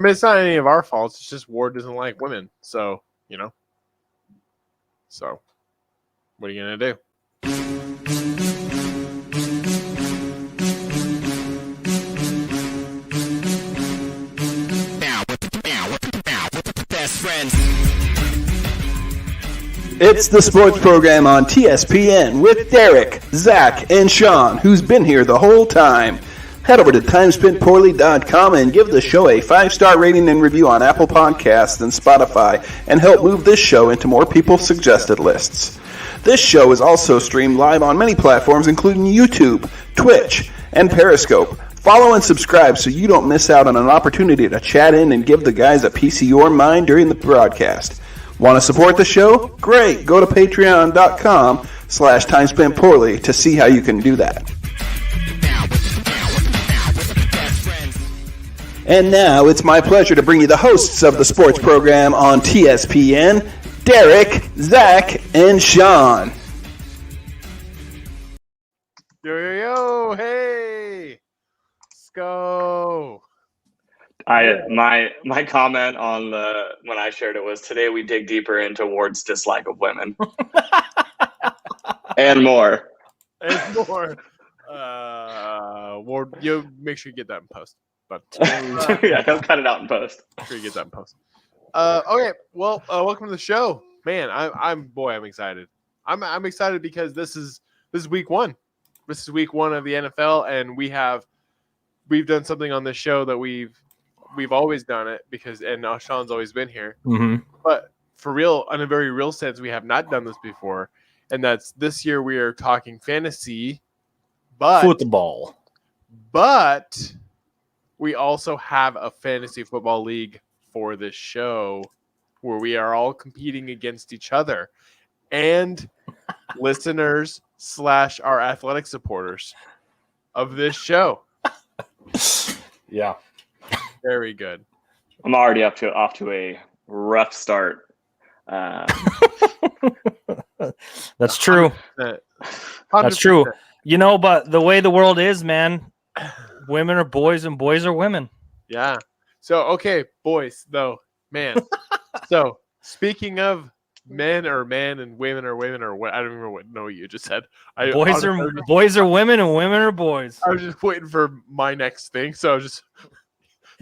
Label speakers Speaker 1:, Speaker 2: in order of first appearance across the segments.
Speaker 1: I mean, it's not any of our faults. It's just Ward doesn't like women. So, So, what are you going to do?
Speaker 2: Best friends.
Speaker 3: It's the sports program on TSPN with Derek, Zach, and Sean, who's been here the whole time. Head over to timespentpoorly.com and give the show a 5-star rating and review on Apple Podcasts and Spotify, and help move this show into more people's suggested lists. This show is also streamed live on many platforms, including YouTube, Twitch, and Periscope. Follow and subscribe so you don't miss out on an opportunity to chat in and give the guys a piece of your mind during the broadcast. Want to support the show? Great! Go to patreon.com/timespentpoorly to see how you can do that. And now it's my pleasure to bring you the hosts of the sports program on TSPN, Derek, Zach, and Sean.
Speaker 1: Yo, hey! Let's go!
Speaker 4: My comment on when I shared it was, today we dig deeper into Ward's dislike of women. and more.
Speaker 1: Ward, you make sure you get that in post. But
Speaker 4: yeah, he'll cut it out in post.
Speaker 1: Make sure you get that in post. Okay, well, welcome to the show, man. I'm excited. I'm excited because this is week one. This is week one of the NFL, and we've done something on this show that we've always done it and Sean's always been here.
Speaker 5: Mm-hmm.
Speaker 1: But for real, in a very real sense, we have not done this before, and that's this year we are talking fantasy,
Speaker 5: football.
Speaker 1: But we also have a fantasy football league for this show where we are all competing against each other and listeners / our athletic supporters of this show.
Speaker 5: Yeah.
Speaker 1: Very good.
Speaker 4: I'm already off to a rough start.
Speaker 5: That's true. 100%. That's true. But the way the world is, man, women are boys and boys are women.
Speaker 1: Yeah. So, okay, boys, though, man. So, speaking of men are men and women are women, or what? I don't even know what you just said.
Speaker 5: Boys are women and women are boys.
Speaker 1: I was just waiting for my next thing. So, I was just,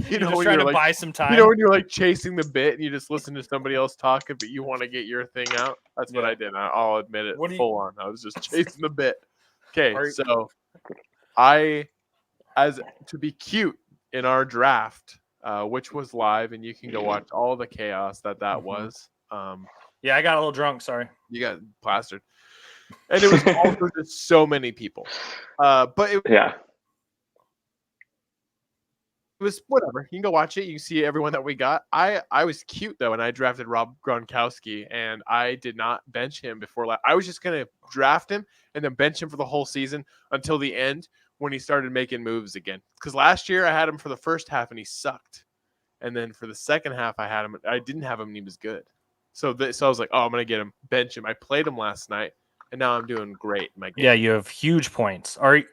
Speaker 5: you're just trying to buy some time.
Speaker 1: When you're like chasing the bit and you just listen to somebody else talking, but you want to get your thing out. That's what I did. I'll admit it full on. I was just chasing the bit. Okay, so as to be cute in our draft, which was live, and you can go watch all the chaos that was.
Speaker 5: Yeah, I got a little drunk. Sorry,
Speaker 1: you got plastered, and it was also just so many people. But it was whatever. You can go watch it. You can see everyone that we got. I was cute though, and I drafted Rob Gronkowski, and I did not bench him before. I was just gonna draft him and then bench him for the whole season until the end when he started making moves again. Because last year I had him for the first half and he sucked, and then for the second half I didn't have him and he was good. So I was like, oh, I'm gonna get him, bench him. I played him last night, and now I'm doing great in my game.
Speaker 5: Yeah, you have huge points.
Speaker 1: I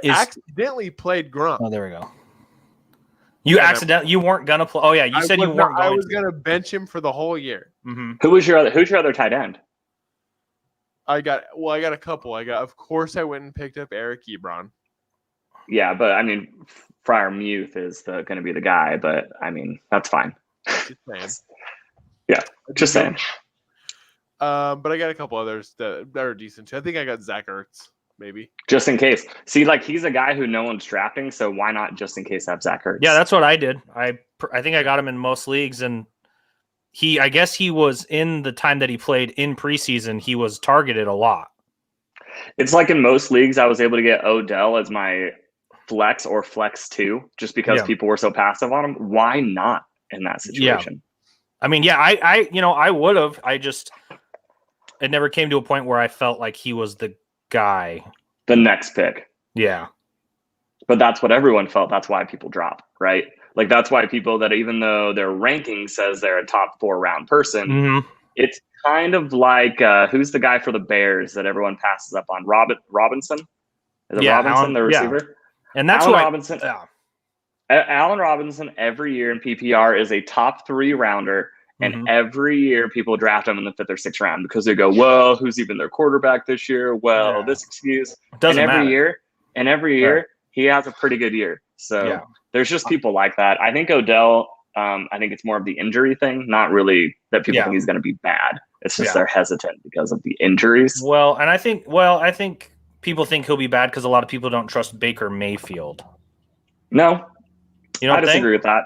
Speaker 1: accidentally played Gronk.
Speaker 5: Oh, there we go. You weren't gonna play. Oh yeah, you said you weren't going.
Speaker 1: I was gonna bench him for the whole year.
Speaker 5: Mm-hmm.
Speaker 4: Who's your other tight end?
Speaker 1: I got a couple. Of course, I went and picked up Eric Ebron.
Speaker 4: Yeah, but I mean, Friar Muth is going to be the guy. But I mean, that's fine.
Speaker 1: Just saying.
Speaker 4: Yeah, just saying.
Speaker 1: But I got a couple others that are decent too. I think I got Zach Ertz, maybe.
Speaker 4: Just in case. See, he's a guy who no one's drafting, so why not just in case have Zach Ertz?
Speaker 5: Yeah, that's what I did. I think I got him in most leagues, and I guess he was in the time that he played in preseason, he was targeted a lot.
Speaker 4: It's like in most leagues, I was able to get Odell as my flex or flex 2 just because people were so passive on him. Why not in that situation?
Speaker 5: Yeah. I mean, I would have. It never came to a point where I felt like he was the guy.
Speaker 4: The next pick.
Speaker 5: Yeah.
Speaker 4: But that's what everyone felt. That's why people drop, right? Like, that's why people that even though their ranking says they're a top 4 round person, it's kind of like who's the guy for the Bears that everyone passes up on? Robinson? Is it Robinson, the receiver?
Speaker 5: And that's
Speaker 4: Allen Robinson. Allen Robinson every year in PPR is a top 3 rounder. And every year people draft him in the 5th or 6th round because they go, well, who's even their quarterback this year? Well, this excuse.
Speaker 5: Doesn't
Speaker 4: and
Speaker 5: matter.
Speaker 4: Every year he has a pretty good year. So there's just people like that. I think Odell, I think it's more of the injury thing, not really that people think he's going to be bad. It's just they're hesitant because of the injuries.
Speaker 5: Well, and I think people think he'll be bad because a lot of people don't trust Baker Mayfield.
Speaker 4: No,
Speaker 5: I
Speaker 4: disagree with that.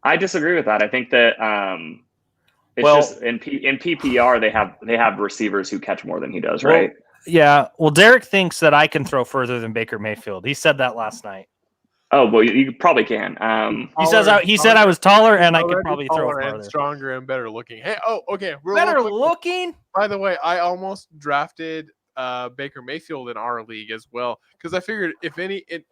Speaker 4: I disagree with that. I think that it's just in PPR they have receivers who catch more than he does, right?
Speaker 5: Yeah. Well, Derek thinks that I can throw further than Baker Mayfield. He said that last night.
Speaker 4: Oh well, you probably can.
Speaker 5: He said I was taller and I could probably throw farther.
Speaker 1: And stronger and better looking. Hey, okay.
Speaker 5: Better looking.
Speaker 1: By the way, I almost drafted Baker Mayfield in our league as well because I figured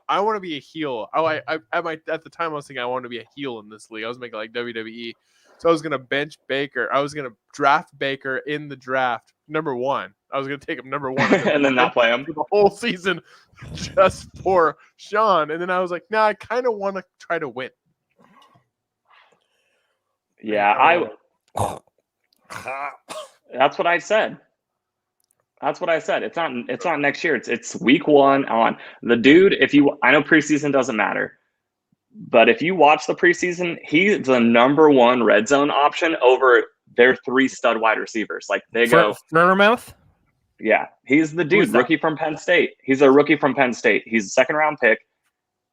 Speaker 1: I want to be a heel. At the time I was thinking I wanted to be a heel in this league. I was making like WWE. So I was going to bench Baker. I was going to draft Baker in the draft, number 1. I was going to take him number 1.
Speaker 4: and then not play him
Speaker 1: for the whole season just for Sean. And then I was like, I kind of want to try to win.
Speaker 4: Yeah, that's what I said. It's not next year. It's week 1 on. The dude, I know preseason doesn't matter. But if you watch the preseason, he's the number 1 red zone option over their 3 stud wide receivers. Like they go
Speaker 5: Furmouth.
Speaker 4: Yeah, he's the dude, rookie from Penn State. He's a rookie from Penn State. He's a 2nd round pick.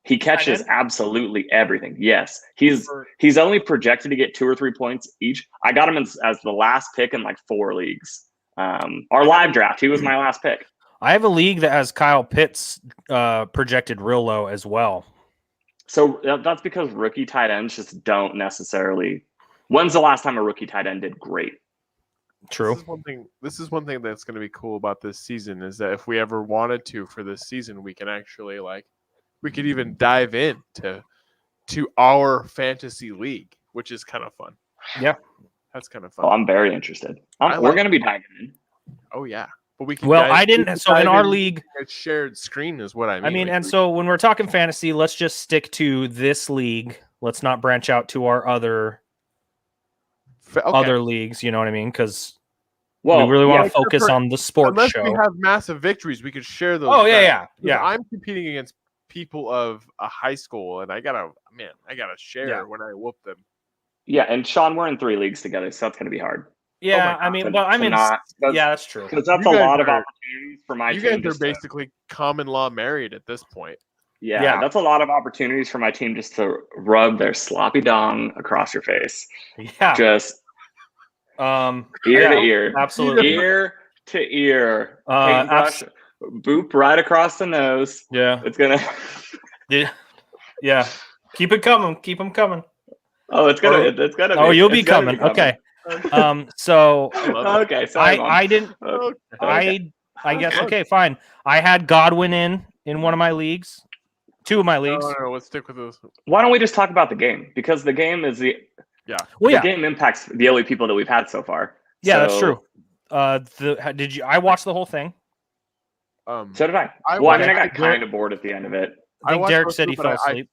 Speaker 4: He catches absolutely everything. Yes, he's only projected to get 2 or 3 points each. I got him as the last pick in like 4 leagues. Our live draft, he was my last pick.
Speaker 5: I have a league that has Kyle Pitts projected real low as well.
Speaker 4: So that's because rookie tight ends just don't necessarily. When's the last time a rookie tight end did great?
Speaker 5: True.
Speaker 1: This is one thing that's going to be cool about this season is that if we ever wanted to for this season, we can actually we could even dive in to our fantasy league, which is kind of fun.
Speaker 5: Yeah,
Speaker 1: that's kind of fun.
Speaker 4: Oh, I'm very interested. We're going to be diving in.
Speaker 1: Oh yeah. But we can
Speaker 5: I didn't. So in our league,
Speaker 1: a shared screen is what I mean.
Speaker 5: I mean, so when we're talking fantasy, let's just stick to this league. Let's not branch out to our other leagues. You know what I mean? Because we really want to focus on the sports show.
Speaker 1: Unless we have massive victories, we could share those.
Speaker 5: Oh yeah.
Speaker 1: I'm competing against people of a high school, and I gotta share when I whoop them.
Speaker 4: Yeah, and Sean, we're in 3 leagues together, so that's gonna be hard.
Speaker 5: Yeah, that's true.
Speaker 4: Because that's a lot of opportunities for my team.
Speaker 1: You guys are basically common law married at this point.
Speaker 4: Yeah, that's a lot of opportunities for my team just to rub their sloppy dong across your face.
Speaker 5: Yeah.
Speaker 4: Just ear to ear.
Speaker 5: Absolutely.
Speaker 4: Ear to ear. Boop right across the nose.
Speaker 5: Yeah.
Speaker 4: It's going
Speaker 5: to. Yeah. Keep it coming. Keep them coming.
Speaker 4: Oh, it's going to.
Speaker 5: Oh, you'll be coming. Okay. So
Speaker 4: okay, so
Speaker 5: I didn't. I guess okay, fine. I had Godwin in one of my leagues, 2 of my leagues.
Speaker 1: No, let's stick with those.
Speaker 4: Why don't we just talk about the game? Because the game is the game impacts the only people that we've had so far.
Speaker 5: Yeah, that's true. I watched the whole thing.
Speaker 4: So did I. I got kind of bored at the end of it.
Speaker 5: I think Derek said he fell asleep.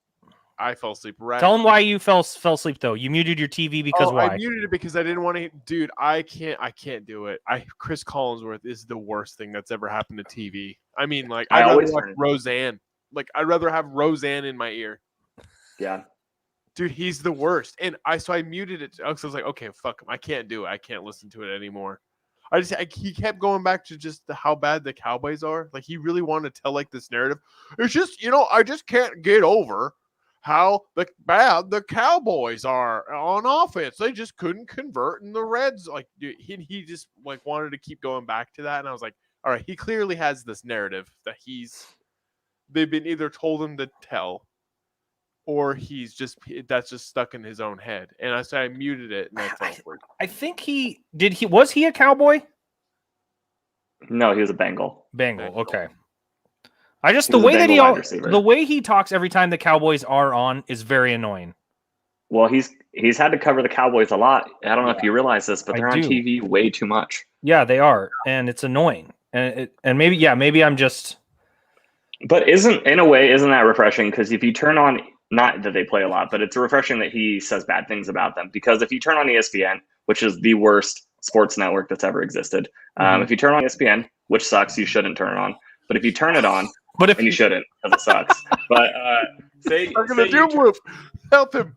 Speaker 1: I fell asleep. Right.
Speaker 5: Tell him why you fell asleep though. You muted your TV because why?
Speaker 1: I muted it because I didn't want to. Dude, I can't do it. Chris Collinsworth is the worst thing that's ever happened to TV. I mean, I'd rather watch Roseanne. I'd rather have Roseanne in my ear.
Speaker 4: Yeah.
Speaker 1: Dude, he's the worst. And I muted it. I was like, okay, fuck him. I can't do it. I can't listen to it anymore. He kept going back to just how bad the Cowboys are. He really wanted to tell this narrative. It's just, I just can't get over how bad the Cowboys are on offense. They just couldn't convert in the Reds. He just wanted to keep going back to that. And I was like, all right, he clearly has this narrative that they've been either told him to tell or that's just stuck in his own head. And I muted it and I fell asleep.
Speaker 5: I think was he a Cowboy?
Speaker 4: No, he was a Bengal.
Speaker 5: Okay. The way he talks every time the Cowboys are on is very annoying.
Speaker 4: Well, he's had to cover the Cowboys a lot. I don't know if you realize this, but they're on TV way too much.
Speaker 5: Yeah, they are, and it's annoying. And maybe I'm just.
Speaker 4: But isn't that refreshing? Because if you turn on not that they play a lot, but it's refreshing that he says bad things about them. Because if you turn on ESPN, which is the worst sports network that's ever existed, if you turn on ESPN, which sucks, you shouldn't turn it on. But if you turn it on, and you shouldn't because it sucks. But say
Speaker 1: stuck in the doom loop. Help him.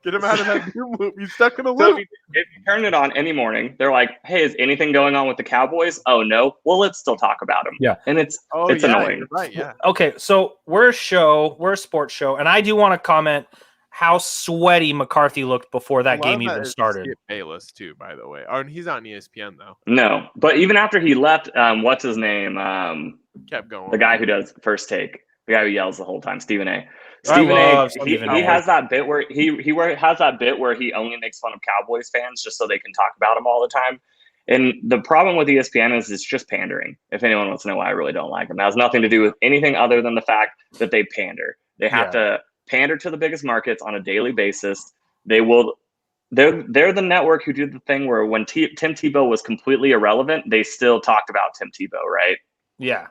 Speaker 1: Get him out of that doom loop. He's stuck in a loop.
Speaker 4: So if you turn it on any morning, they're like, "Hey, is anything going on with the Cowboys?" Oh no. Well, let's still talk about them.
Speaker 5: Yeah,
Speaker 4: and it's annoying.
Speaker 1: Right? Yeah.
Speaker 5: Okay, so we're a sports show, and I do want to comment how sweaty McCarthy looked before that game even started.
Speaker 1: Skip Bayless too, by the way. Oh, and he's on ESPN though.
Speaker 4: No, but even after he left, what's his name?
Speaker 1: Kept going.
Speaker 4: The guy who does First Take, the guy who yells the whole time, Stephen A. He has that bit where he has that bit where he only makes fun of Cowboys fans just so they can talk about him all the time. And the problem with ESPN is it's just pandering. If anyone wants to know why I really don't like them, it has nothing to do with anything other than the fact that they pander. They have to pander to the biggest markets on a daily basis. They're the network who did the thing where when Tim Tebow was completely irrelevant, they still talked about Tim Tebow, right?
Speaker 5: Yeah.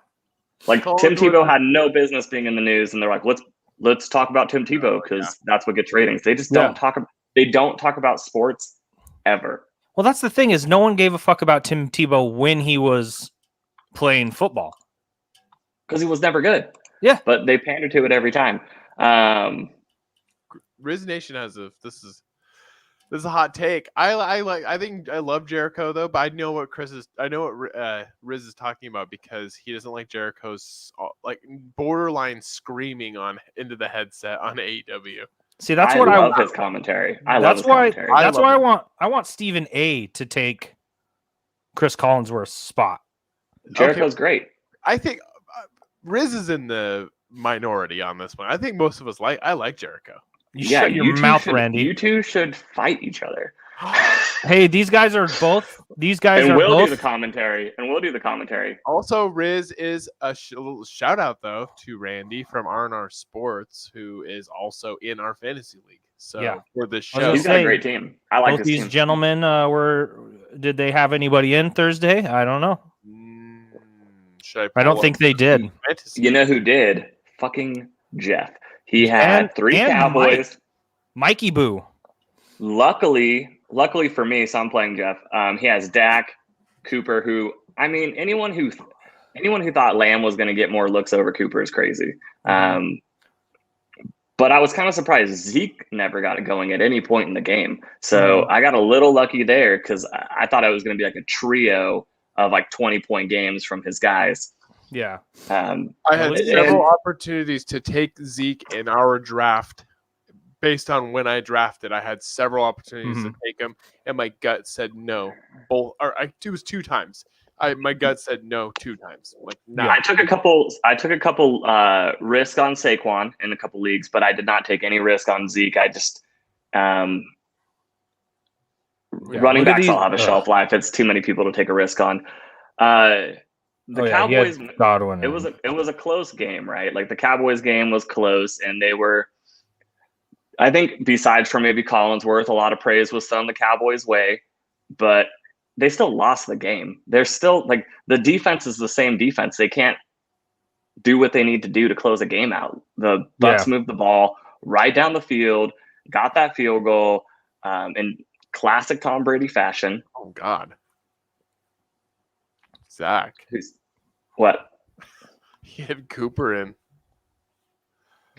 Speaker 4: Like Tim Tebow had no business being in the news, and they're like, let's talk about Tim Tebow because that's what gets ratings. They just don't talk about sports ever.
Speaker 5: Well, that's the thing is no one gave a fuck about Tim Tebow when he was playing football
Speaker 4: because he was never good.
Speaker 5: Yeah,
Speaker 4: but they pander to it every time.
Speaker 1: Riz Nation has this is a hot take. I think I love Jericho though, but I know what Riz is talking about because he doesn't like Jericho's like borderline screaming into the headset on AEW.
Speaker 5: See, that's
Speaker 4: I
Speaker 5: what I
Speaker 4: love his commentary. That's
Speaker 5: why I want Stephen A to take Chris Collinsworth's spot.
Speaker 4: Jericho's great.
Speaker 1: I think Riz is in the minority on this one. I think most of us I like Jericho.
Speaker 5: Shut your mouth, Randy.
Speaker 4: You two should fight each other.
Speaker 5: Hey, these guys are both. These guys
Speaker 4: and
Speaker 5: are
Speaker 4: we'll
Speaker 5: both.
Speaker 4: do the commentary.
Speaker 1: Also, Riz is a little shout out though to Randy from R&R Sports, who is also in our fantasy league. So for the show,
Speaker 4: he's got a great team. I like
Speaker 5: both these team. Gentlemen. Did they have anybody in Thursday? I don't know. I don't think they did.
Speaker 4: You know who did? Fucking Jeff. He had three Cowboys.
Speaker 5: Mikey Boo.
Speaker 4: Luckily for me, so I'm playing Jeff. He has Dak, Cooper, who anyone who thought Lamb was going to get more looks over Cooper is crazy. But I was kind of surprised Zeke never got it going at any point in the game. So I got a little lucky there because I thought it was going to be like a trio of like 20-point games from his guys.
Speaker 5: Yeah.
Speaker 1: I had several opportunities to take Zeke in our draft based on when I drafted. I had several opportunities to take him, and my gut said no. It was 2 times. My gut said no 2 times. Like, nah.
Speaker 4: I took a couple risk on Saquon in a couple leagues, but I did not take any risk on Zeke. I just running backs all have a shelf life. It's too many people to take a risk on. Cowboys,
Speaker 5: Godwin.
Speaker 4: It was a close game, right? Like the Cowboys game was close, and they were. I think besides for maybe Collinsworth, a lot of praise was thrown the Cowboys' way, but they still lost the game. They're still like the defense is the same defense. They can't do what they need to do to close a game out. The Bucs moved the ball right down the field, got that field goal in classic Tom Brady fashion.
Speaker 1: Oh God. Zach.
Speaker 4: What?
Speaker 1: He had Cooper in.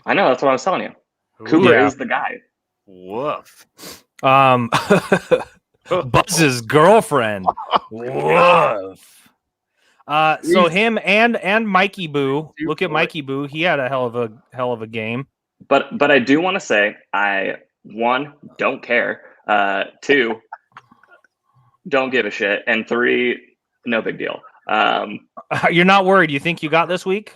Speaker 4: I know, that's what I was telling you. Cooper is the guy.
Speaker 1: Woof.
Speaker 5: Buzz's girlfriend. Woof. So him and Mikey Boo. Look at Mikey Boo. He had a hell of a game.
Speaker 4: But I do want to say, I 1, don't care. 2, don't give a shit. And 3, no big deal.
Speaker 5: You're not worried. You think you got this week?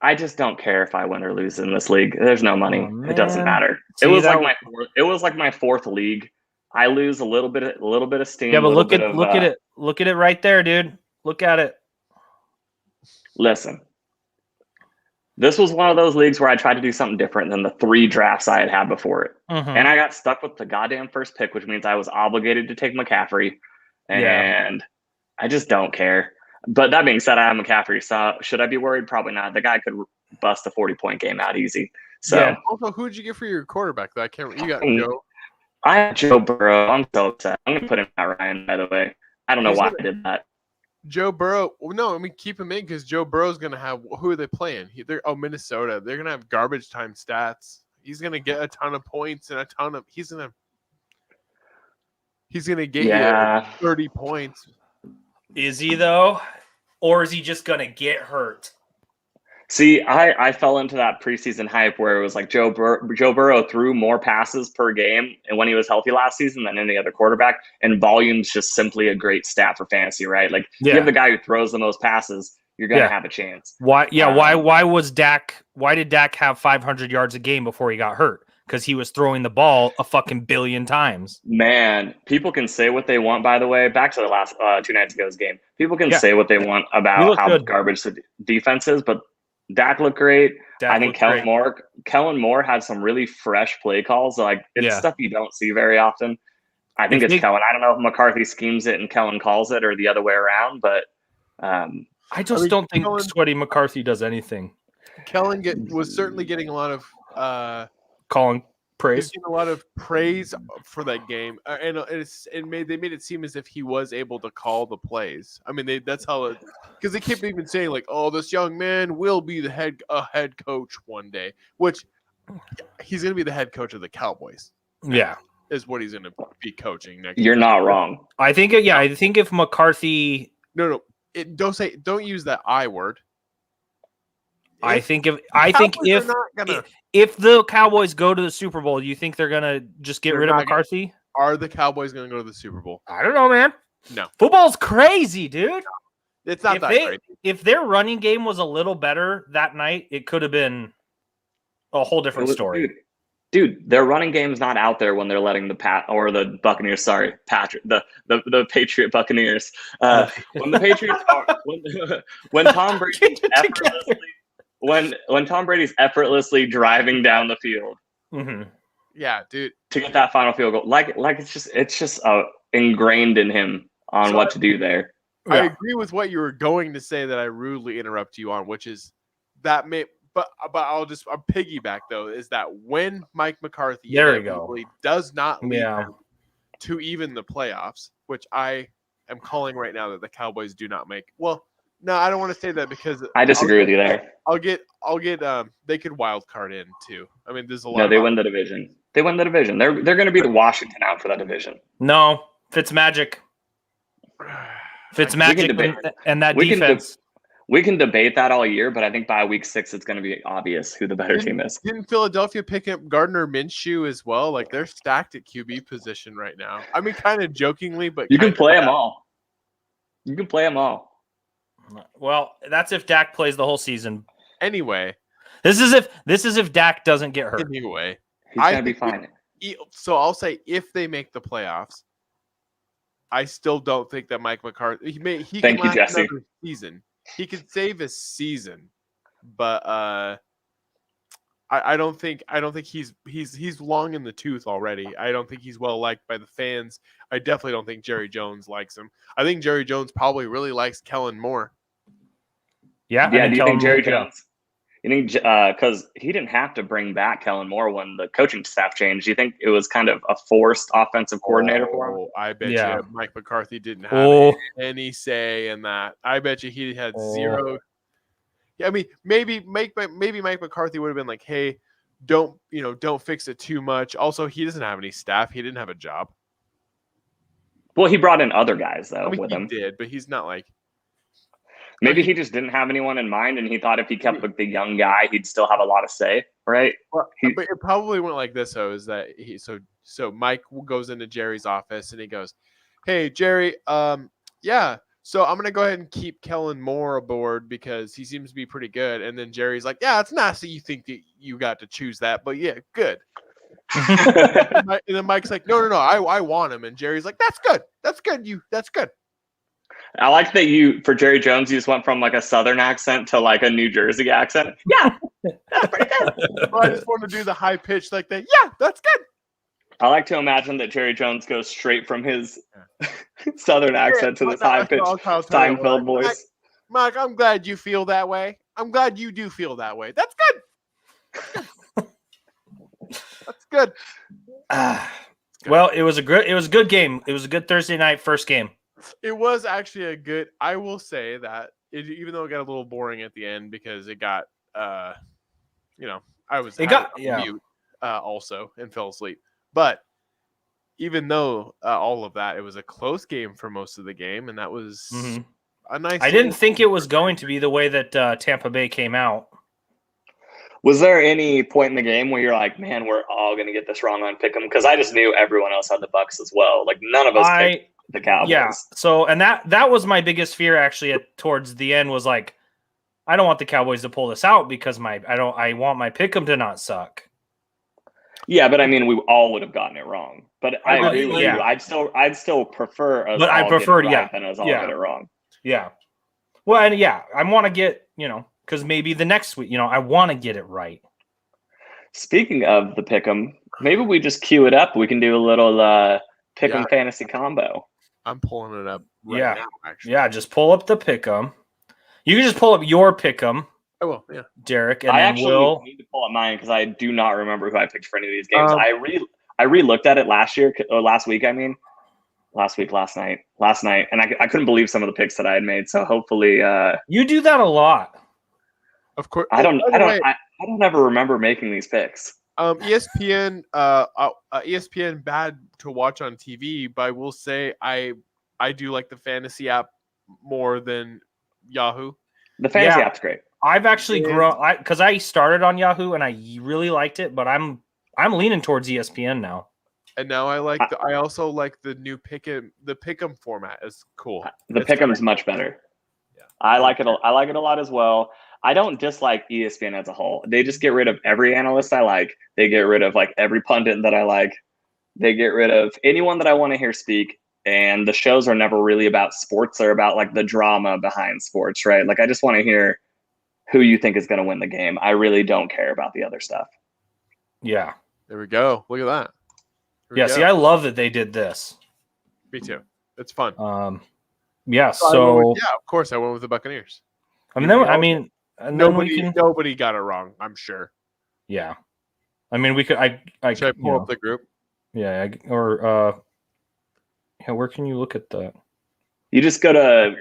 Speaker 4: I just don't care if I win or lose in this league. There's no money. It doesn't matter. It was like my 4th league. I lose a little bit of steam.
Speaker 5: Yeah, but look at it. Look at it right there, dude. Look at it.
Speaker 4: Listen. This was one of those leagues where I tried to do something different than the 3 drafts I had before it. And I got stuck with the goddamn first pick, which means I was obligated to take McCaffrey. And I just don't care. But that being said, I have McCaffrey. So should I be worried? Probably not. The guy could bust a 40-point game out easy. So
Speaker 5: Yeah.
Speaker 1: Also, who'd you get for your quarterback? Though I can't. You got
Speaker 4: Mm.
Speaker 1: Joe.
Speaker 4: I have Joe Burrow. I'm so upset. I'm gonna put him at Ryan. By the way, I don't know
Speaker 1: He's
Speaker 4: why
Speaker 1: gonna-
Speaker 4: I did that.
Speaker 1: Joe Burrow. Well, no, I mean keep him in because Joe Burrow's gonna have. Who are they playing? Minnesota. They're gonna have garbage time stats. He's gonna get a ton of points and a ton of. He's gonna get
Speaker 4: Yeah.
Speaker 1: you 30 points.
Speaker 5: Is he though, or is he just gonna get hurt?
Speaker 4: See, I fell into that preseason hype where it was like Joe Burrow threw more passes per game and when he was healthy last season than any other quarterback, and volume's just simply a great stat for fantasy, right? Like if you have the guy who throws the most passes, you're gonna have a chance.
Speaker 5: Why? Yeah. Why did Dak have 500 yards a game before he got hurt? Because he was throwing the ball a fucking billion times.
Speaker 4: Man, people can say what they want. By the way, back to the last 2 nights ago's game, people can say what they want about how garbage the defense is, but Dak looked great. I think Kellen Moore had some really fresh play calls. Like it's stuff you don't see very often. I think it's Kellen. I don't know if McCarthy schemes it and Kellen calls it or the other way around, but
Speaker 5: I don't think Sweaty McCarthy does anything.
Speaker 1: Kellen was certainly getting a lot of
Speaker 5: calling praise.
Speaker 1: A lot of praise for that game, and they made it seem as if he was able to call the plays. I mean, that's how because they kept even saying like, "Oh, this young man will be the head coach one day," which he's going to be the head coach of the Cowboys.
Speaker 5: Yeah,
Speaker 1: is what he's going to be coaching next.
Speaker 4: You're not wrong.
Speaker 5: I think if McCarthy,
Speaker 1: don't use that I word.
Speaker 5: If the Cowboys go to the Super Bowl, you think they're gonna just get rid of McCarthy?
Speaker 1: Are the Cowboys gonna go to the Super Bowl?
Speaker 5: I don't know, man.
Speaker 1: No,
Speaker 5: football's crazy, dude.
Speaker 1: It's not that crazy.
Speaker 5: If their running game was a little better that night, it could have been a whole different story.
Speaker 4: Dude, their running game's not out there when they're letting the Buccaneers. Sorry, Patrick, the Patriot Buccaneers. When the Patriots when Tom Brady effortlessly. When Tom Brady's effortlessly driving down the field,
Speaker 1: yeah, dude,
Speaker 4: to get that final field goal, like it's just ingrained in him on what to do there.
Speaker 1: I agree with what you were going to say that I rudely interrupt you on, which is that but I'll piggyback though is that when Mike McCarthy does not lead to even the playoffs, which I am calling right now that the Cowboys do not make. Well. No, I don't want to say that because
Speaker 4: I disagree with you there.
Speaker 1: I'll get. They could wild card in too. I mean, there's a lot.
Speaker 4: No, they win the division. They win the division. They're going to be the Washington out for that division.
Speaker 5: No, Fitzmagic. And that defense.
Speaker 4: We can debate that all year, but I think by week 6 it's going to be obvious who the better team is.
Speaker 1: Didn't Philadelphia pick up Gardner Minshew as well? Like they're stacked at QB position right now. I mean, kind of jokingly, but
Speaker 4: you can play them all. You can play them all.
Speaker 5: Well, that's if Dak plays the whole season.
Speaker 1: Anyway,
Speaker 5: this is if Dak doesn't get hurt.
Speaker 1: Anyway,
Speaker 4: he's gonna be fine.
Speaker 1: So I'll say if they make the playoffs, I still don't think that Mike McCarthy. He
Speaker 4: Thank
Speaker 1: can
Speaker 4: you, Jesse.
Speaker 1: another season. He could save his season, but I don't think he's long in the tooth already. I don't think he's well liked by the fans. I definitely don't think Jerry Jones likes him. I think Jerry Jones probably really likes Kellen Moore.
Speaker 5: Yeah.
Speaker 4: Do you think Jerry Jones? You think because he didn't have to bring back Kellen Moore when the coaching staff changed? Do you think it was kind of a forced offensive coordinator for him?
Speaker 1: I bet you Mike McCarthy didn't have any say in that. I bet you he had zero. Yeah, I mean, maybe Mike McCarthy would have been like, "Hey, don't fix it too much." Also, he doesn't have any staff. He didn't have a job.
Speaker 4: Well, he brought in other guys though with him.
Speaker 1: He did, but he's not like.
Speaker 4: Maybe he just didn't have anyone in mind, and he thought if he kept with the young guy, he'd still have a lot of say, right?
Speaker 1: Well, but it probably went like this, though, is that so Mike goes into Jerry's office and he goes, "Hey, Jerry, yeah. So I'm gonna go ahead and keep Kellen Moore aboard because he seems to be pretty good." And then Jerry's like, "Yeah, it's nice that you think that you got to choose that, but yeah, good." And then Mike's like, "No, I want him." And Jerry's like, "That's good. That's good. That's good."
Speaker 4: I like that for Jerry Jones, you just went from like a Southern accent to like a New Jersey accent. Yeah, that's pretty good.
Speaker 1: Well, I just want to do the high pitch like that. Yeah, that's good.
Speaker 4: I like to imagine that Jerry Jones goes straight from his Southern accent to this high-pitched Seinfeld voice.
Speaker 1: Mike, I'm glad you feel that way. I'm glad you do feel that way. That's good. Good.
Speaker 5: Well, it was a good game. It was a good Thursday night first game.
Speaker 1: It was actually a good. I will say that even though it got a little boring at the end because it got, I was mute also and fell asleep. But even though all of that, it was a close game for most of the game, and that was a nice.
Speaker 5: I didn't think it was going to be the way that Tampa Bay came out.
Speaker 4: Was there any point in the game where you're like, man, we're all going to get this wrong on Pickem? Because I just knew everyone else had the Bucs as well. Like none of us picked the Cowboys.
Speaker 5: Yeah. So, and that was my biggest fear actually towards the end was like, I don't want the Cowboys to pull this out because I want my Pickem to not suck.
Speaker 4: Yeah, but I mean, we all would have gotten it wrong. But I agree with you. I'd still prefer us all get it right than us all get it wrong.
Speaker 5: Yeah. Well, and I want to get, because maybe the next week, I want to get it right.
Speaker 4: Speaking of the Pickem, maybe we just queue it up. We can do a little Pickem fantasy combo.
Speaker 1: I'm pulling it up right now, actually.
Speaker 5: Yeah, just pull up the Pickem. You can just pull up your Pickem.
Speaker 1: I will, yeah.
Speaker 5: Derek, and
Speaker 4: I
Speaker 5: then
Speaker 4: actually need to pull up mine because I do not remember who I picked for any of these games. I re-looked at it last week, last night, and I couldn't believe some of the picks that I had made. So hopefully,
Speaker 5: you do that a lot.
Speaker 1: Of course,
Speaker 4: I don't ever remember making these picks.
Speaker 1: ESPN, ESPN bad to watch on TV, but I will say I do like the fantasy app more than Yahoo.
Speaker 4: The fantasy app's great.
Speaker 5: I've actually grown because I started on Yahoo and I really liked it, but I'm leaning towards ESPN now.
Speaker 1: And now I also like the new Pickem. The Pickem format is cool.
Speaker 4: The Pickem's much better. Yeah, I like it. I like it a lot as well. I don't dislike ESPN as a whole. They just get rid of every analyst I like. They get rid of like every pundit that I like. They get rid of anyone that I want to hear speak. And the shows are never really about sports. They're about like the drama behind sports, right? Like I just want to hear who you think is going to win the game. I really don't care about the other stuff.
Speaker 5: Yeah.
Speaker 1: There we go. Look at that.
Speaker 5: Yeah. See, I love that they did this.
Speaker 1: Me too. It's fun.
Speaker 5: Yeah. So
Speaker 1: of course I went with the Buccaneers.
Speaker 5: Nobody
Speaker 1: got it wrong. I'm sure.
Speaker 5: Yeah. I mean, we could.
Speaker 1: Should I pull up the group?
Speaker 5: Yeah. Where can you look at that?
Speaker 4: You just go to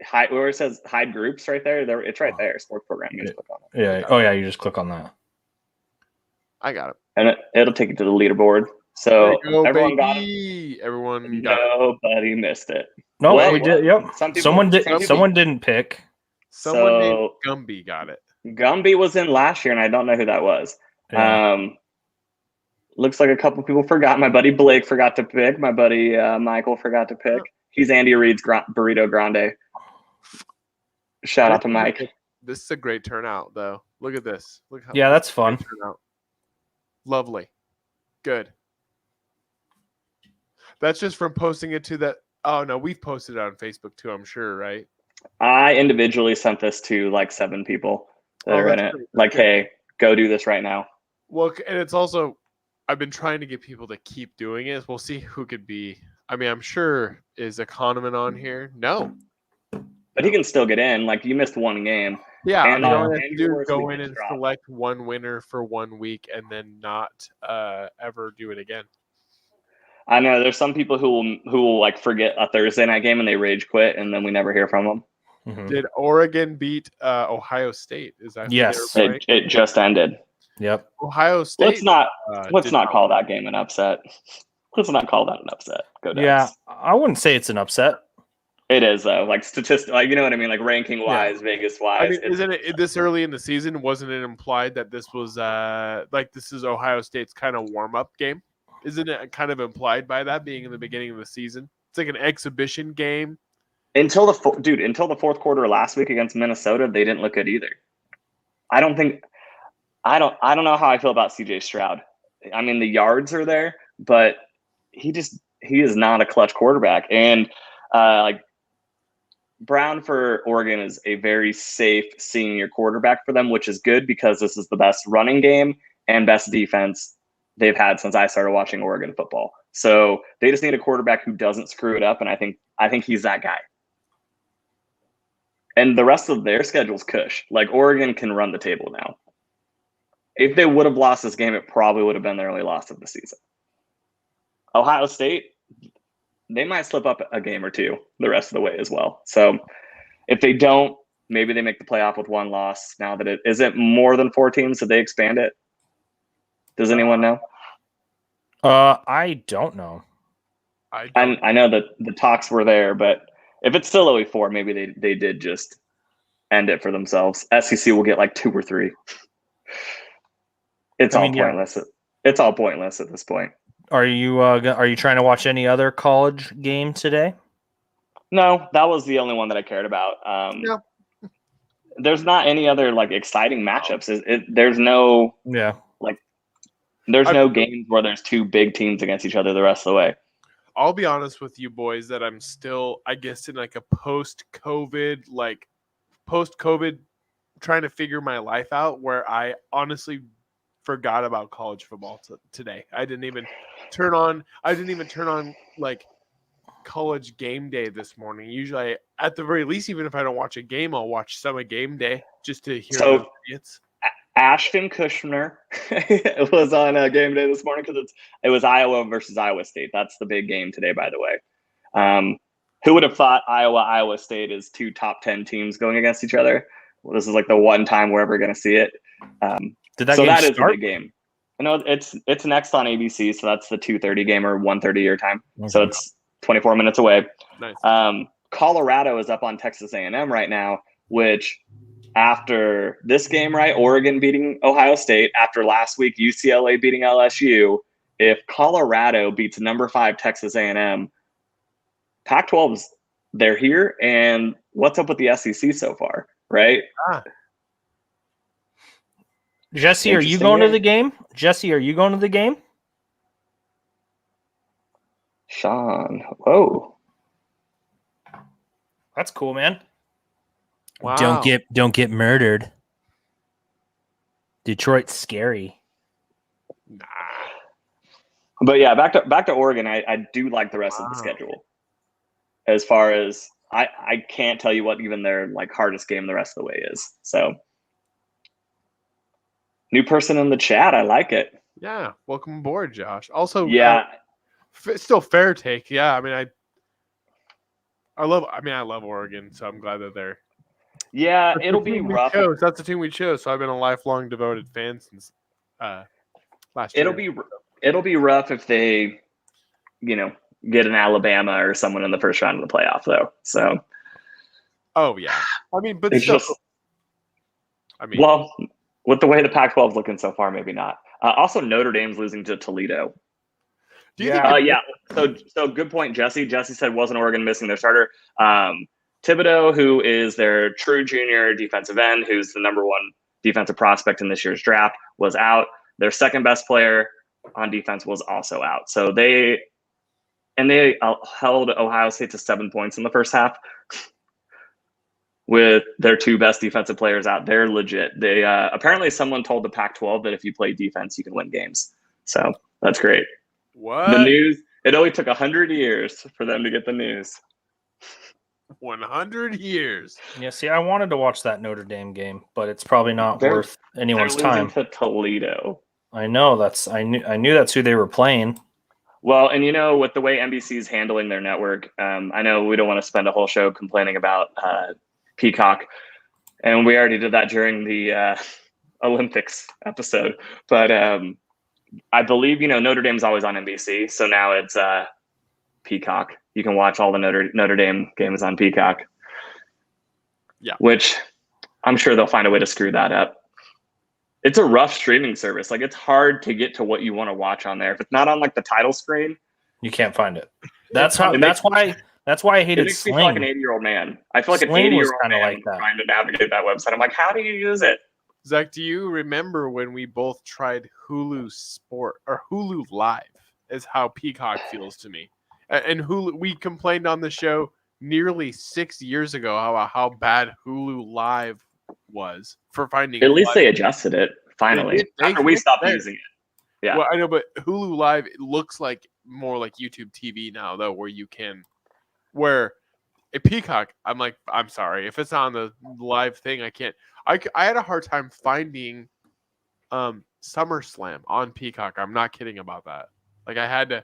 Speaker 4: hide where it says hide groups right there. It's right there. Sports program. You just click on it.
Speaker 5: Yeah. Oh yeah. You just click on that.
Speaker 1: I got it.
Speaker 4: And it'll take you to the leaderboard. So everyone got
Speaker 1: it.
Speaker 4: Nobody missed it.
Speaker 5: No, we did. Yep. Someone didn't pick.
Speaker 1: Someone named Gumby got it.
Speaker 4: Gumby was in last year, and I don't know who that was. Yeah. Looks like a couple people forgot. My buddy Blake forgot to pick. My buddy Michael forgot to pick. He's Andy Reid's Burrito Grande. Shout out to Mike.
Speaker 1: This is a great turnout, though. Look at this. Look how
Speaker 5: that's fun.
Speaker 1: Lovely. Good. That's just from posting it to that. Oh, no, we've posted it on Facebook, too, I'm sure, right?
Speaker 4: I individually sent this to like 7 people that are in it. Like, hey, go do this right now.
Speaker 1: Well, and it's also, I've been trying to get people to keep doing it. We'll see who could be. I mean, I'm sure, is Economan on here? No.
Speaker 4: But he can still get in. Like, you missed one game.
Speaker 1: Yeah, and all you have to do is go in and select one winner for 1 week and then not ever do it again.
Speaker 4: I know there's some people who will like forget a Thursday night game and they rage quit and then we never hear from them.
Speaker 5: Mm-hmm.
Speaker 1: Did Oregon beat Ohio State? Is that
Speaker 5: yes?
Speaker 4: It just ended.
Speaker 5: Yep.
Speaker 1: Ohio State.
Speaker 4: Let's not call that game an upset. Let's not call that an upset. Go Ducks.
Speaker 5: Yeah, I wouldn't say it's an upset.
Speaker 4: It is though, like statistic, like you know what I mean, like ranking wise, Vegas wise.
Speaker 1: I mean, isn't it this early in the season? Wasn't it implied that this was this is Ohio State's kind of warm up game? Isn't it kind of implied by that being in the beginning of the season? It's like an exhibition game.
Speaker 4: Until the fourth quarter last week against Minnesota, they didn't look good either. I don't know how I feel about CJ Stroud. I mean, the yards are there, but he is not a clutch quarterback. And Brown for Oregon is a very safe senior quarterback for them, which is good because this is the best running game and best defense they've had since I started watching Oregon football. So they just need a quarterback who doesn't screw it up, and I think he's that guy. And the rest of their schedule's cush. Like Oregon can run the table now. If they would have lost this game, it probably would have been their only loss of the season. Ohio State, they might slip up a game or two the rest of the way as well. So if they don't, maybe they make the playoff with one loss. Now that it isn't more than 4 teams, did they expand it? Does anyone know?
Speaker 5: I don't know.
Speaker 4: I know that the talks were there, but if it's still only 4, maybe they did just end it for themselves. SEC will get like 2 or 3. It's all pointless. Yeah. It's all pointless at this point.
Speaker 5: Are you trying to watch any other college game today?
Speaker 4: No, that was the only one that I cared about.
Speaker 1: No.
Speaker 4: There's not any other like exciting matchups. There's no no games where there's 2 big teams against each other the rest of the way.
Speaker 1: I'll be honest with you boys that I'm still, I guess, in like a post-COVID trying to figure my life out, where I honestly forgot about college football today. I didn't even turn on like college game day this morning. Usually, at the very least, even if I don't watch a game, I'll watch some of game day just to hear the idiots.
Speaker 4: Ashton Kutcher was on game day this morning because it was Iowa versus Iowa State. That's the big game today, by the way. Who would have thought Iowa State is 2 top 10 teams going against each other? Well, this is like the one time we're ever going to see it.
Speaker 5: Did that game
Speaker 4: that
Speaker 5: start?
Speaker 4: Is a big game. It's next on ABC, so that's the 2:30 game or 1:30 your time. Okay. So it's 24 minutes away.
Speaker 1: Nice.
Speaker 4: Colorado is up on Texas A&M right now, which after this game, right, Oregon beating Ohio State, after last week UCLA beating LSU, if Colorado beats number 5 Texas A&M, Pac-12's they're here, and what's up with the SEC so far, right?
Speaker 5: Jesse, are you going to the game?
Speaker 4: Sean, whoa,
Speaker 5: that's cool, man.
Speaker 1: Wow.
Speaker 5: Don't get murdered. Detroit's scary.
Speaker 1: Nah.
Speaker 4: But yeah, back to Oregon. I do like the rest of the schedule. As far as I can't tell you what even their like hardest game the rest of the way is. So new person in the chat, I like it.
Speaker 1: Yeah, welcome aboard, Josh. Also,
Speaker 4: yeah,
Speaker 1: still fair take. Yeah, I mean, I love Oregon, so I'm glad that they're.
Speaker 4: Yeah, it'll be rough.
Speaker 1: That's the team we chose. So I've been a lifelong devoted fan since last year.
Speaker 4: It'll be rough if they, get an Alabama or someone in the first round of the playoff, though. So.
Speaker 1: Oh yeah, I mean, but
Speaker 4: it's
Speaker 1: still,
Speaker 4: well, with the way the Pac-12 is looking so far, maybe not. Also, Notre Dame's losing to Toledo.
Speaker 1: Do you think?
Speaker 4: Yeah. So good point, Jesse. Jesse said wasn't Oregon missing their starter. Thibodeau, who is their true junior defensive end, who's the number 1 defensive prospect in this year's draft, was out. Their second best player on defense was also out. So they held Ohio State to 7 points in the first half with their 2 best defensive players out. They're legit. They apparently someone told the Pac-12 that if you play defense, you can win games. So that's great.
Speaker 1: What?
Speaker 4: The news, it only took 100 years for them to get the news.
Speaker 1: 100 years.
Speaker 5: Yeah, see, I wanted to watch that Notre Dame game, but it's probably not worth anyone's time.
Speaker 4: To Toledo.
Speaker 5: I know I knew that's who they were playing.
Speaker 4: Well, and with the way NBC is handling their network, I know we don't want to spend a whole show complaining about Peacock, and we already did that during the Olympics episode. But I believe Notre Dame's always on NBC, so now it's Peacock. You can watch all the Notre Dame games on Peacock.
Speaker 1: Yeah.
Speaker 4: Which I'm sure they'll find a way to screw that up. It's a rough streaming service. Like, it's hard to get to what you want to watch on there. If it's not on like the title screen,
Speaker 5: you can't find it. That's why I hated
Speaker 4: it makes
Speaker 5: Sling.
Speaker 4: me feel like an 80-year-old man. I feel like
Speaker 5: Sling
Speaker 4: an 80-year-old man
Speaker 5: like that.
Speaker 4: trying to navigate that website. I'm like, how do you use it?
Speaker 1: Zach, do you remember when we both tried Hulu Sport or Hulu Live? Is how Peacock feels to me. And Hulu, we complained on the show nearly 6 years ago how bad Hulu Live was for finding.
Speaker 4: At least they adjusted it finally after we stopped using it. Yeah,
Speaker 1: well, I know, but Hulu Live, it looks like more like YouTube TV now, though, where a Peacock, I'm sorry, if it's on the live thing, I can't. I had a hard time finding SummerSlam on Peacock. I'm not kidding about that. Like I had to.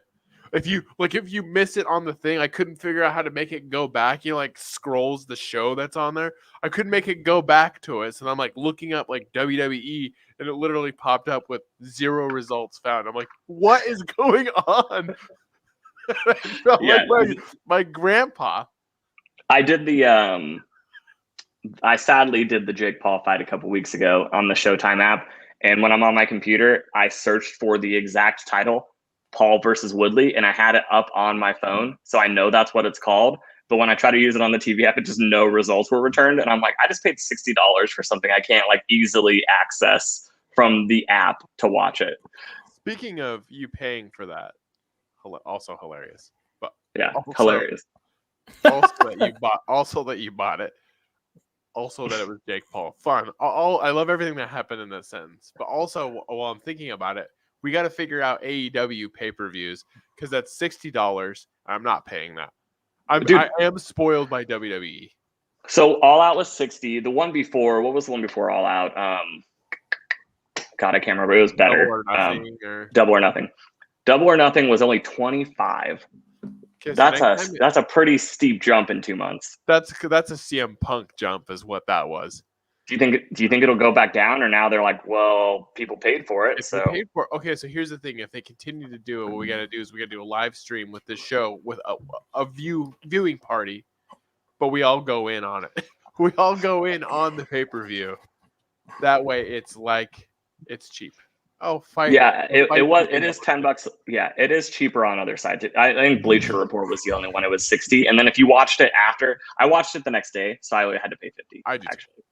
Speaker 1: If you miss it on the thing, I couldn't figure out how to make it go back. Like scrolls the show that's on there. I couldn't make it go back to it. So I'm like looking up like WWE, and it literally popped up with 0 results found. I'm like, what is going on? I felt like my grandpa.
Speaker 4: I did I sadly did the Jake Paul fight a couple weeks ago on the Showtime app. And when I'm on my computer, I searched for the exact title, Paul versus Woodley, and I had it up on my phone. So I know that's what it's called. But when I try to use it on the TV app, it just no results were returned. And I'm like, I just paid $60 for something I can't like easily access from the app to watch it.
Speaker 1: Speaking of you paying for that, also hilarious. But
Speaker 4: yeah, hilarious.
Speaker 1: Also that you bought it. Also that it was Jake Paul. Fun. I love everything that happened in that sentence. But also, while I'm thinking about it, we got to figure out AEW pay-per-views because that's $60. I'm not paying that. I am spoiled by WWE.
Speaker 4: So All Out was $60. The one before, what was the one before All Out? God, I can't remember. It was better. Double or Nothing. Double or Nothing was only $25. That's a pretty steep jump in 2 months.
Speaker 1: That's a CM Punk jump, is what that was.
Speaker 4: Do you think it'll go back down, or now they're like, well, people paid for it,
Speaker 1: Okay, so here's the thing: if they continue to do it, what we got to do is we got to do a live stream with this show with a viewing party, but we all go in on it. We all go in on the pay-per-view. That way, it's cheap. Oh, fight!
Speaker 4: Yeah, it is $10. Yeah, it is cheaper on other sides. I think Bleacher Report was the only one. It was $60, and then if you watched it after, I watched it the next day, so I had to pay $50.
Speaker 1: I did
Speaker 4: actually.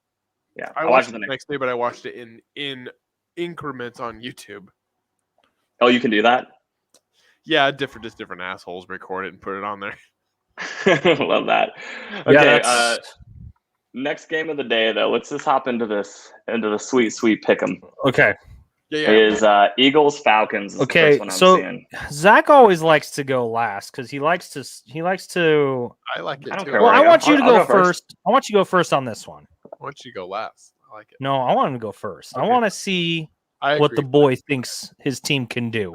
Speaker 4: Yeah,
Speaker 1: I watched it the next day, but I watched it in increments on YouTube.
Speaker 4: Oh, you can do that?
Speaker 1: Yeah, different assholes record it and put it on there.
Speaker 4: Love that. Okay, next game of the day though. Let's just hop into the sweet Pickem.
Speaker 5: Okay.
Speaker 4: Yeah. Is Eagles Falcons.
Speaker 5: Okay, so Zach always likes to go last because he likes to.
Speaker 1: I like it too.
Speaker 5: Well, I want you to go first. I want you to go first on this one.
Speaker 1: I want you to go last. I like it.
Speaker 5: No, I want him to go first. Okay. I want to see what the boy thinks his team can do.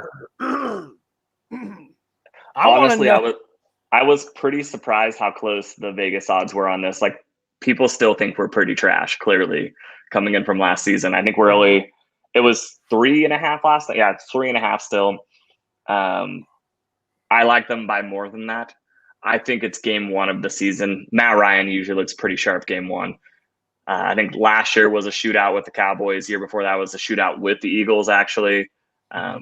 Speaker 4: Honestly, I was pretty surprised how close the Vegas odds were on this. Like, people still think we're pretty trash, clearly, coming in from last season. I think it was 3.5 last night. Yeah, it's 3.5 still. I like them by more than that. I think it's game 1 of the season. Matt Ryan usually looks pretty sharp game 1. I think last year was a shootout with the Cowboys. Year before that was a shootout with the Eagles, actually. I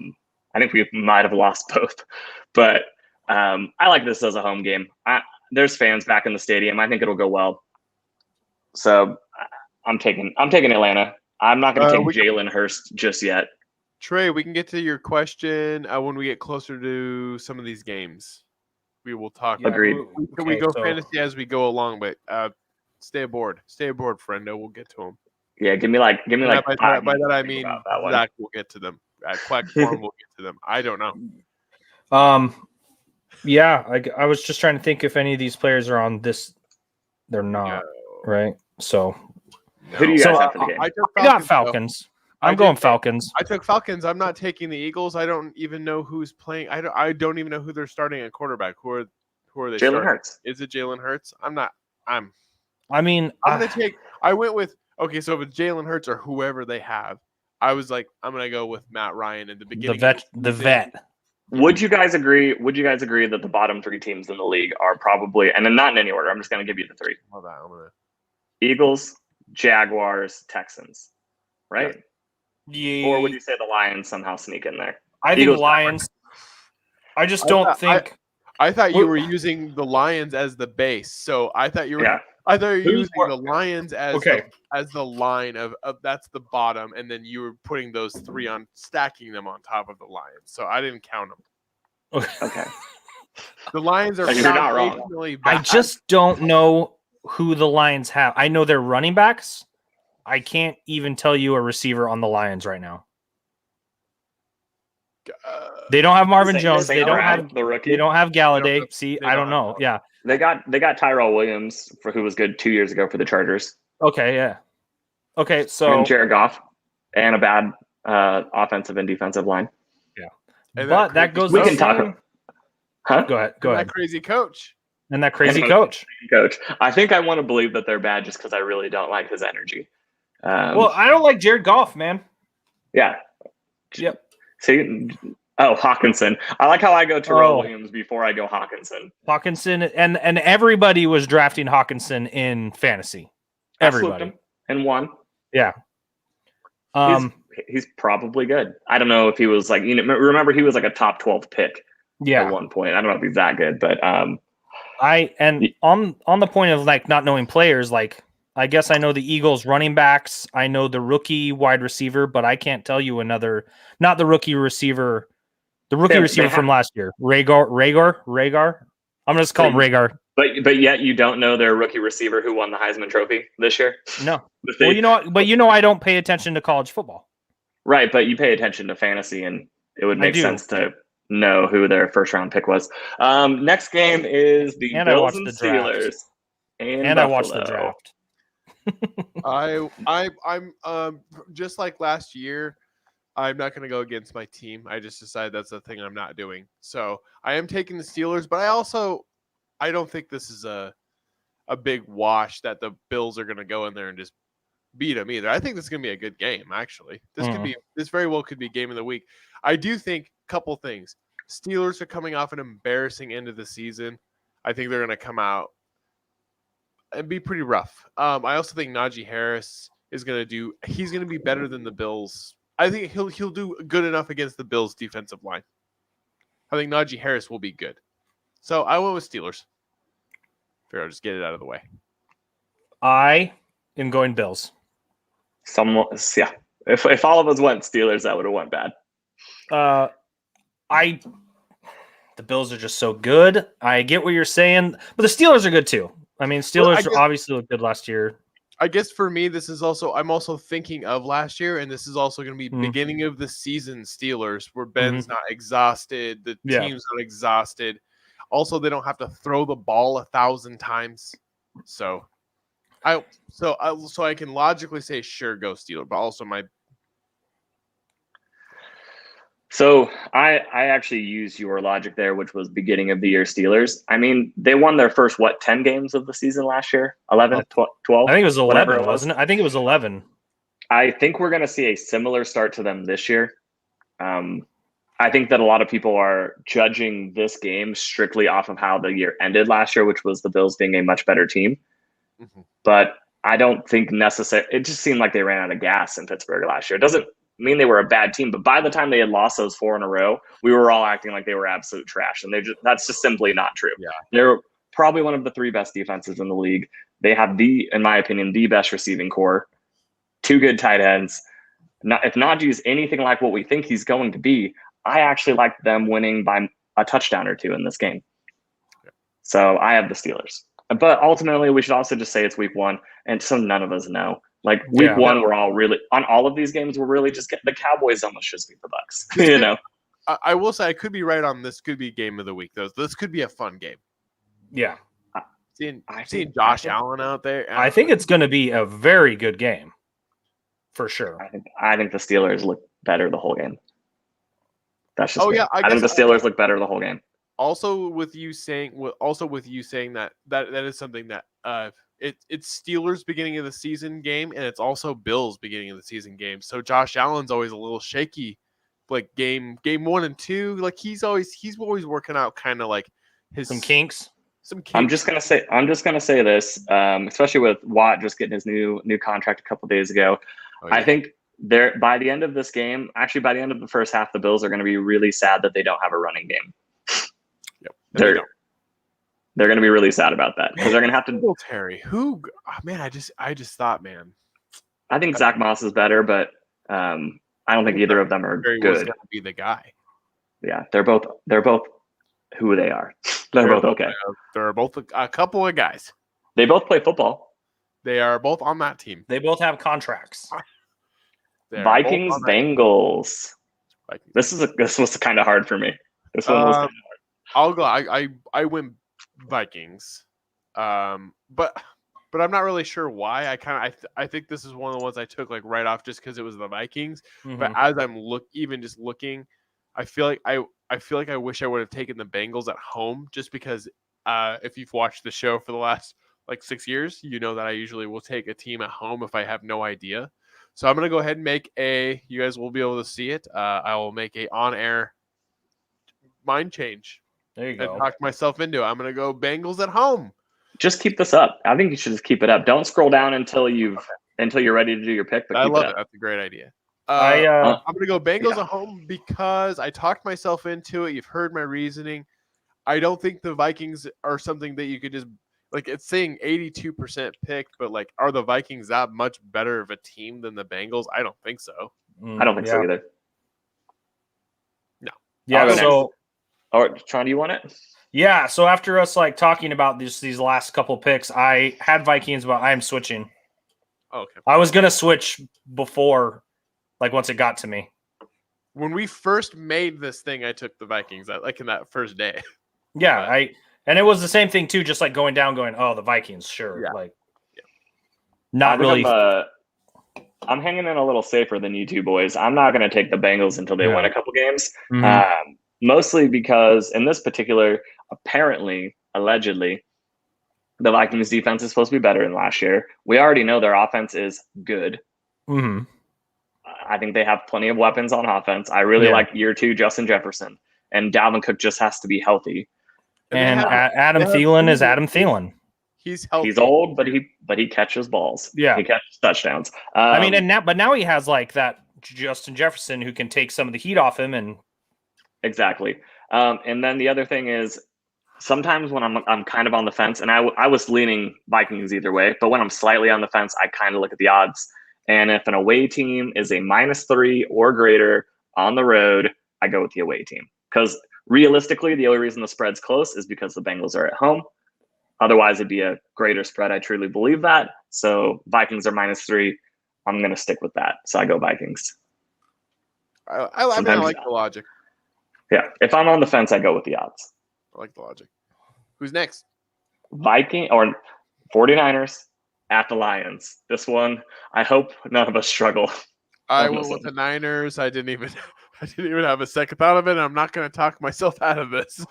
Speaker 4: think we might have lost both. But I like this as a home game. There's fans back in the stadium. I think it'll go well. So I'm taking Atlanta. I'm not going to take Jalen Hurst just yet.
Speaker 1: Trey, we can get to your question when we get closer to some of these games. We will talk.
Speaker 4: Agreed.
Speaker 1: We go fantasy as we go along, but stay aboard, friendo. We'll get to them.
Speaker 4: Yeah, give me like.
Speaker 1: By that I mean Zach will get to them. Quack Form will get to them. I don't know.
Speaker 5: Yeah, I was just trying to think if any of these players are on this. They're not, right? So.
Speaker 4: Who do you guys have for the game?
Speaker 5: I got Falcons. I'm going Falcons.
Speaker 1: I took Falcons. I'm not taking the Eagles. I don't even know who's playing. I don't even know who they're starting at quarterback. Who are they?
Speaker 4: Jalen Hurts.
Speaker 1: Is it Jalen Hurts? I'm not. I'm gonna take. I went with so if it's Jalen Hurts or whoever they have, I was like, I'm gonna go with Matt Ryan in the beginning.
Speaker 5: The vet.
Speaker 4: Would you guys agree that the bottom 3 teams in the league are probably, and then not in any order, I'm just gonna give you the 3.
Speaker 1: Hold on, I'm gonna.
Speaker 4: Eagles, Jaguars, Texans, right?
Speaker 5: Yeah.
Speaker 4: Or would you say the Lions somehow sneak in there?
Speaker 5: I think Lions. I just don't think.
Speaker 1: I thought you were using the Lions as the base, so I thought you were. Yeah. I thought you were using the Lions as the line of that's the bottom, and then you were putting those 3 on, stacking them on top of the Lions. So I didn't count them.
Speaker 4: Okay.
Speaker 1: The Lions are.
Speaker 4: You're not wrong.
Speaker 5: I just don't know who the Lions have. I know they're running backs. I can't even tell you a receiver on the Lions right now. They don't have Marvin Jones. They don't have
Speaker 4: the rookie.
Speaker 5: They don't have Galladay. See, I don't know. Yeah,
Speaker 4: they got Tyrell Williams who was good 2 years ago for the Chargers.
Speaker 5: Okay, yeah. Okay, so
Speaker 4: and Jared Goff and a bad offensive and defensive line.
Speaker 5: Yeah,
Speaker 1: And
Speaker 5: but that goes.
Speaker 4: We can talk. Huh?
Speaker 5: Go ahead.
Speaker 1: That crazy coach.
Speaker 5: And that crazy coach.
Speaker 4: I think I want to believe that they're bad just because I really don't like his energy.
Speaker 5: Well, I don't like Jared Goff, man.
Speaker 4: Yeah.
Speaker 5: Yep.
Speaker 4: See, Hawkinson. I like how I go Terrell Williams before I go
Speaker 5: Hawkinson, and everybody was drafting Hawkinson in fantasy. Everybody.
Speaker 4: And won.
Speaker 5: Yeah.
Speaker 4: He's probably good. I don't know if he was like, remember he was like a top 12 pick at one point. I don't know if he's that good, but
Speaker 5: on the point of like not knowing players, like I guess I know the Eagles running backs, I know the rookie wide receiver, but I can't tell you not the rookie receiver, from last year. Rhaegar. I'm just call him Rhaegar.
Speaker 4: But yet you don't know their rookie receiver who won the Heisman Trophy this year?
Speaker 5: No. Well, I don't pay attention to college football.
Speaker 4: Right, but you pay attention to fantasy, and it would make sense to know who their first round pick was. Next game is the Bills and Steelers.
Speaker 5: And I watched the draft.
Speaker 1: I'm just like last year. I'm not going to go against my team. I just decided that's the thing I'm not doing. So I am taking the Steelers, but I don't think this is a big wash that the Bills are going to go in there and just beat them either. I think this is going to be a good game. Actually, this very well could be game of the week. I do think a couple things. Steelers are coming off an embarrassing end of the season. I think they're going to come out and be pretty rough. I also think Najee Harris is going to he's going to be better than the Bills. I think he'll do good enough against the Bills defensive line. I think Najee Harris will be good. So I went with Steelers. Fair, I'll just get it out of the way.
Speaker 5: I am going Bills.
Speaker 4: Yeah. If all of us went Steelers, that would have went bad.
Speaker 5: The Bills are just so good. I get what you're saying, but the Steelers are good too. I mean, Steelers obviously looked good last year.
Speaker 1: I guess for me, I'm also thinking of last year, and this is also going to be beginning of the season Steelers, where Ben's not exhausted, the team's not exhausted. Also, they don't have to throw the ball 1,000 times. So I can logically say, sure, go Steelers, but also
Speaker 4: So I actually used your logic there, which was beginning of the year Steelers. I mean, they won their first, 10 games of the season last year? 11, 12?
Speaker 5: I think it was 11, wasn't it? I think it was 11.
Speaker 4: I think we're going to see a similar start to them this year. I think that a lot of people are judging this game strictly off of how the year ended last year, which was the Bills being a much better team. Mm-hmm. But I don't think necessarily – it just seemed like they ran out of gas in Pittsburgh last year. It doesn't mean they were a bad team, but by the time they had lost those 4 in a row, we were all acting like they were absolute trash, and that's just simply not true. Yeah. They're probably one of the 3 best defenses in the league. They have in my opinion, the best receiving core, 2 good tight ends. If Najee is anything like what we think he's going to be, I actually like them winning by a touchdown or 2 in this game. Yeah. So I have the Steelers. But ultimately, we should also just say it's week 1, and so none of us know. Like week 1, we're all really on all of these games. We're really just the Cowboys almost just beat the Bucks.
Speaker 1: I will say I could be right on this. Could be game of the week though. This could be a fun game.
Speaker 5: Yeah,
Speaker 1: seeing Josh Allen out there.
Speaker 5: I think it's going to be a very good game, for sure.
Speaker 4: I think the Steelers look better the whole game. That's just I think the Steelers look better the whole game.
Speaker 1: Also, with you saying that is something that it's Steelers beginning of the season game, and it's also Bills beginning of the season game. So Josh Allen's always a little shaky, like game 1 and 2. Like he's always working out kind of like
Speaker 5: some kinks.
Speaker 4: I'm just gonna say this, especially with Watt just getting his new contract a couple days ago. Oh, yeah. I think by the end of this game, actually by the end of the first half, the Bills are going to be really sad that they don't have a running game.
Speaker 1: Yep.
Speaker 4: They're going to be really sad about that because they're going to have to.
Speaker 1: Terry, I just thought, man.
Speaker 4: I think Zach Moss is better, but I don't think either of them are good. Going
Speaker 1: to be the guy.
Speaker 4: Yeah, they're both who they are. They're both okay.
Speaker 1: They're both a couple of guys.
Speaker 4: They both play football.
Speaker 1: They are both on that team.
Speaker 5: They both have contracts.
Speaker 4: Vikings, Bengals. This was kind of hard for me. This one was kind of hard.
Speaker 1: I'll go. I win Vikings, but but I'm not really sure why. I think this is one of the ones I took like right off just because it was the Vikings. But as I'm looking, I feel like I wish I would have taken the Bengals at home just because if you've watched the show for the last like 6 years, you know that I usually will take a team at home if I have no idea. So I'm gonna go ahead and make you guys will be able to see it. I will make a on-air mind change.
Speaker 5: There you go.
Speaker 1: And talk myself into it. I'm gonna go Bengals at home.
Speaker 4: Just keep this up. I think you should just keep it up. Don't scroll down until you're ready to do your pick. But
Speaker 1: I
Speaker 4: keep
Speaker 1: love
Speaker 4: it
Speaker 1: it.
Speaker 4: up.
Speaker 1: That's a great idea.
Speaker 5: I'm
Speaker 1: I'm gonna go Bengals at home because I talked myself into it. You've heard my reasoning. I don't think the Vikings are something that you could just like. It's saying 82% pick, but like, are the Vikings that much better of a team than the Bengals? I don't think so.
Speaker 4: I don't think so either.
Speaker 1: No.
Speaker 5: Yeah. So,
Speaker 4: all right, Tron, do you want it?
Speaker 5: Yeah. So after us like talking about these last couple picks, I had Vikings, but I am switching.
Speaker 1: Okay.
Speaker 5: I was gonna switch before, like once it got to me.
Speaker 1: When we first made this thing, I took the Vikings like in that first day.
Speaker 5: Yeah, and it was the same thing too, just like going down, oh, the Vikings, sure.
Speaker 1: Yeah.
Speaker 5: Like not really.
Speaker 4: I'm hanging in a little safer than you two boys. I'm not going to take the Bengals until they win a couple games. Mostly because in this particular, apparently, allegedly, the Vikings defense is supposed to be better than last year. We already know their offense is good.
Speaker 5: Mm-hmm.
Speaker 4: I think they have plenty of weapons on offense. I really like year 2 Justin Jefferson, and Dalvin Cook just has to be healthy.
Speaker 5: And Adam Thielen is Adam Thielen.
Speaker 1: He's healthy.
Speaker 4: He's old, but he catches balls.
Speaker 5: Yeah,
Speaker 4: he catches touchdowns.
Speaker 5: I mean, but now he has like that Justin Jefferson who can take some of the heat off him, and
Speaker 4: exactly. And then the other thing is, sometimes when I'm kind of on the fence, and I was leaning Vikings either way, but when I'm slightly on the fence, I kind of look at the odds. And if an away team is a -3 or greater on the road, I go with the away team because realistically, the only reason the spread's close is because the Bengals are at home. Otherwise, it'd be a greater spread. I truly believe that. So Vikings are -3. I'm going to stick with that. So I go Vikings.
Speaker 1: I like the logic.
Speaker 4: Yeah. If I'm on the fence, I go with the odds.
Speaker 1: I like the logic. Who's next?
Speaker 4: 49ers at the Lions. This one, I hope none of us struggle.
Speaker 1: I went with the Niners. I didn't even have a second thought of it. And I'm not going to talk myself out of this.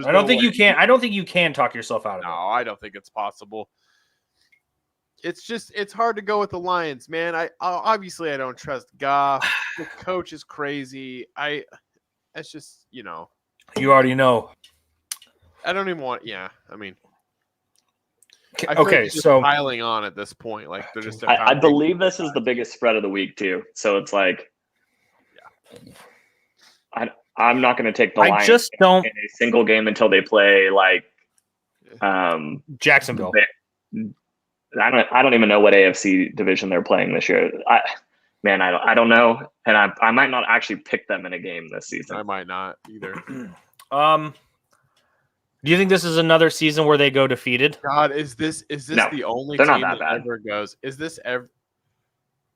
Speaker 5: I don't think you can. I don't think you can talk yourself out of it.
Speaker 1: No, I don't think it's possible. It's hard to go with the Lions, man. I obviously don't trust Goff. The coach is crazy. It's just,
Speaker 5: you already know.
Speaker 1: I don't even want. Yeah, I mean.
Speaker 5: Okay, so
Speaker 1: piling on at this point, like they're just.
Speaker 4: I believe this is the biggest spread of the week too. So it's like, I'm not going to take the Lions.
Speaker 5: I just don't
Speaker 4: in a single game until they play like
Speaker 5: Jacksonville.
Speaker 4: I don't even know what AFC division they're playing this year. I don't know, and I might not actually pick them in a game this season.
Speaker 1: I might not either.
Speaker 5: Do you think this is another season where they go defeated?
Speaker 1: God, is this
Speaker 4: No,
Speaker 1: the only
Speaker 4: they're
Speaker 1: team
Speaker 4: not that bad.
Speaker 1: Ever goes? Is this ever?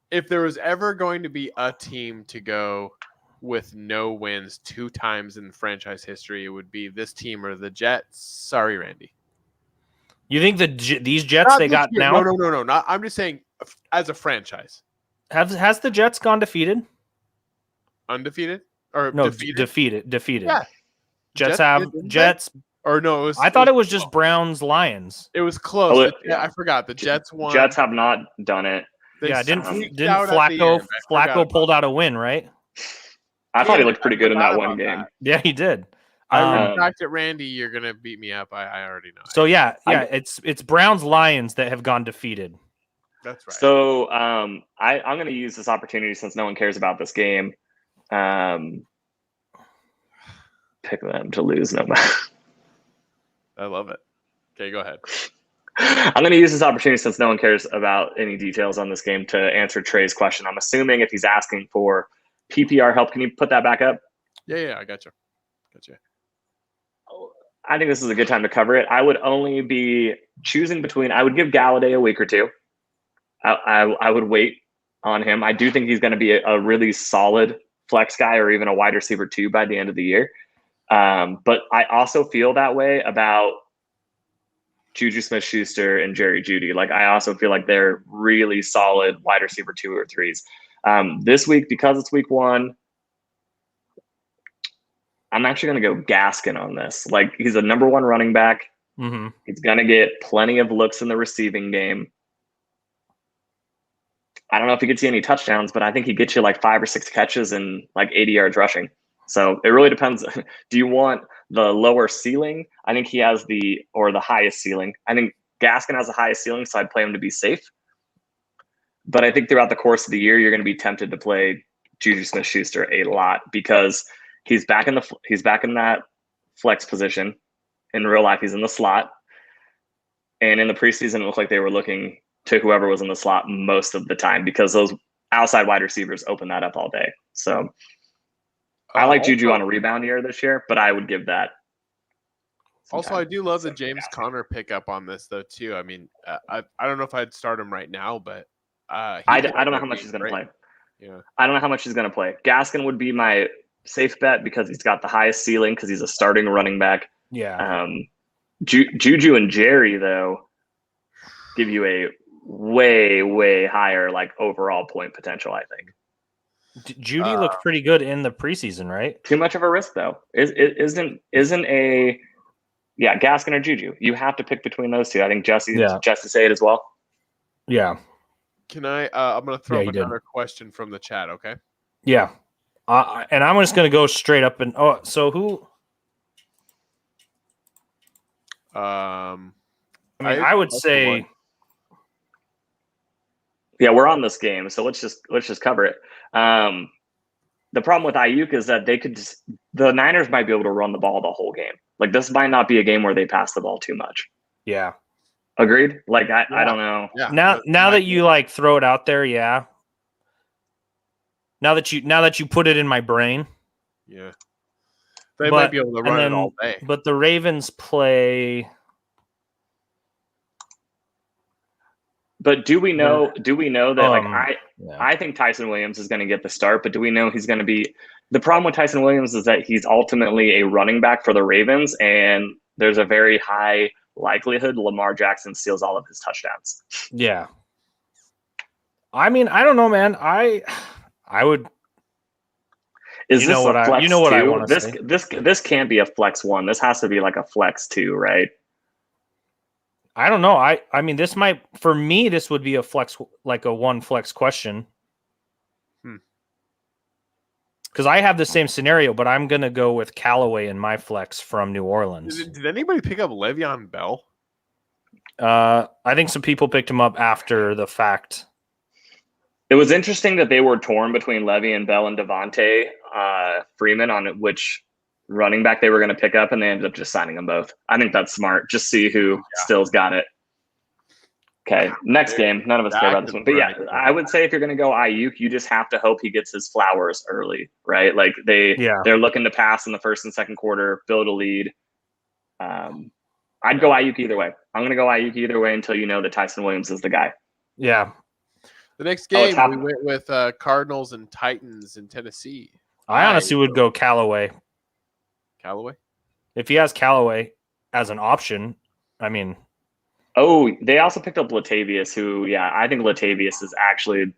Speaker 1: If there was ever going to be a team to go with no wins 2 times in franchise history, it would be this team or the Jets. Sorry, Randy.
Speaker 5: You think these Jets
Speaker 1: not
Speaker 5: they got
Speaker 1: year.
Speaker 5: now?
Speaker 1: No. Not. I'm just saying, as a franchise,
Speaker 5: has the Jets gone defeated?
Speaker 1: Undefeated or
Speaker 5: no?
Speaker 1: Defeated.
Speaker 5: Yeah. Jets.
Speaker 1: Or no,
Speaker 5: I thought it was just Browns Lions.
Speaker 1: It was close. I forgot. The Jets won.
Speaker 4: Jets have not done it.
Speaker 5: Didn't Flacco pulled out a win, right?
Speaker 4: I thought he looked pretty good in that one game.
Speaker 5: Yeah, he did.
Speaker 1: I retracted Randy. You're gonna beat me up. I already know.
Speaker 5: So it's Browns Lions that have gone defeated.
Speaker 1: That's right.
Speaker 4: So I'm going to use this opportunity since no one cares about this game. Pick them to lose no matter.
Speaker 1: I love it. Okay, go ahead.
Speaker 4: I'm going to use this opportunity since no one cares about any details on this game to answer Trey's question. I'm assuming if he's asking for PPR help, can you put that back up?
Speaker 1: Yeah, I got you.
Speaker 4: I think this is a good time to cover it. I would only be choosing between. I would give Galladay a week or two. I would wait on him. I do think he's going to be a really solid flex guy or even a wide receiver 2 by the end of the year. But I also feel that way about Juju Smith-Schuster and Jerry Jeudy. Like, I also feel like they're really solid wide receiver 2 or 3s. This week, because it's week 1, I'm actually going to go Gaskin on this. Like, he's a number 1 running back.
Speaker 5: Mm-hmm.
Speaker 4: He's going to get plenty of looks in the receiving game. I don't know if he gets you any touchdowns, but I think he gets you like 5 or 6 catches and like 80 yards rushing. So it really depends. Do you want the lower ceiling? I think he has the highest ceiling. I think Gaskin has the highest ceiling, so I'd play him to be safe. But I think throughout the course of the year, you're going to be tempted to play Juju Smith-Schuster a lot because he's back in that flex position. In real life, he's in the slot. And in the preseason, it looked like they were looking to whoever was in the slot most of the time because those outside wide receivers open that up all day. So I like Juju on a rebound year this year, but I would give that.
Speaker 1: Also, I do love the James Conner pickup on this, though, too. I mean, I don't know if I'd start him right now, but
Speaker 4: I don't know how much he's going to play.
Speaker 1: Yeah,
Speaker 4: I don't know how much he's going to play. Gaskin would be my safe bet because he's got the highest ceiling because he's a starting running back.
Speaker 5: Yeah.
Speaker 4: Juju and Jerry, though, give you a way, way higher like overall point potential, I think.
Speaker 5: Judy looked pretty good in the preseason, right?
Speaker 4: Too much of a risk, though. Isn't a Gaskin or Juju? You have to pick between those two. I think Jesse say it as well.
Speaker 5: Yeah.
Speaker 1: Can I? I'm going to throw up another question from the chat. Okay.
Speaker 5: Yeah. And I'm just going to go straight up and so who? I would say.
Speaker 4: Yeah, we're on this game, so let's just cover it. The problem with Ayuk is that the Niners might be able to run the ball the whole game. Like, this might not be a game where they pass the ball too much.
Speaker 5: Yeah.
Speaker 4: Agreed? Like, I don't know.
Speaker 1: Yeah.
Speaker 5: Now that you like throw it out there, yeah. Now that you put it in my brain.
Speaker 1: Yeah. They might be able to run it all day.
Speaker 5: But the Ravens play.
Speaker 4: But do we know that I think Tyson Williams is going to get the start, but do we know he's going to be the problem with Tyson Williams is that he's ultimately a running back for the Ravens, and there's a very high likelihood Lamar Jackson steals all of his touchdowns.
Speaker 5: Yeah. I mean, I don't know, man. I would.
Speaker 4: Is this a flex
Speaker 5: what
Speaker 4: two?
Speaker 5: I want to say.
Speaker 4: This can't be a flex 1. This has to be like a flex 2, right?
Speaker 5: I don't know. I mean, this would be a flex, like a 1 flex question. Because I have the same scenario, but I'm going to go with Callaway in my flex from New Orleans.
Speaker 1: Did anybody pick up Le'Veon Bell?
Speaker 5: I think some people picked him up after the fact.
Speaker 4: It was interesting that they were torn between Le'Veon Bell and Devontae Freeman on which running back they were going to pick up, and they ended up just signing them both. I think that's smart. Just see who still's got it. Okay, next game. None of us care about this one. But yeah, I would say if you're going to go Ayuk, you just have to hope he gets his flowers early, right? Like they're looking to pass in the first and second quarter, build a lead. I'd go Ayuk either way. I'm going to go Ayuk either way until you know that Tyson Williams is the guy.
Speaker 5: Yeah.
Speaker 1: The next game, we went with Cardinals and Titans in Tennessee.
Speaker 5: I honestly would go Callaway.
Speaker 1: Callaway?
Speaker 5: If he has Callaway as an option, I mean.
Speaker 4: Oh, they also picked up Latavius, who, I think Latavius is actually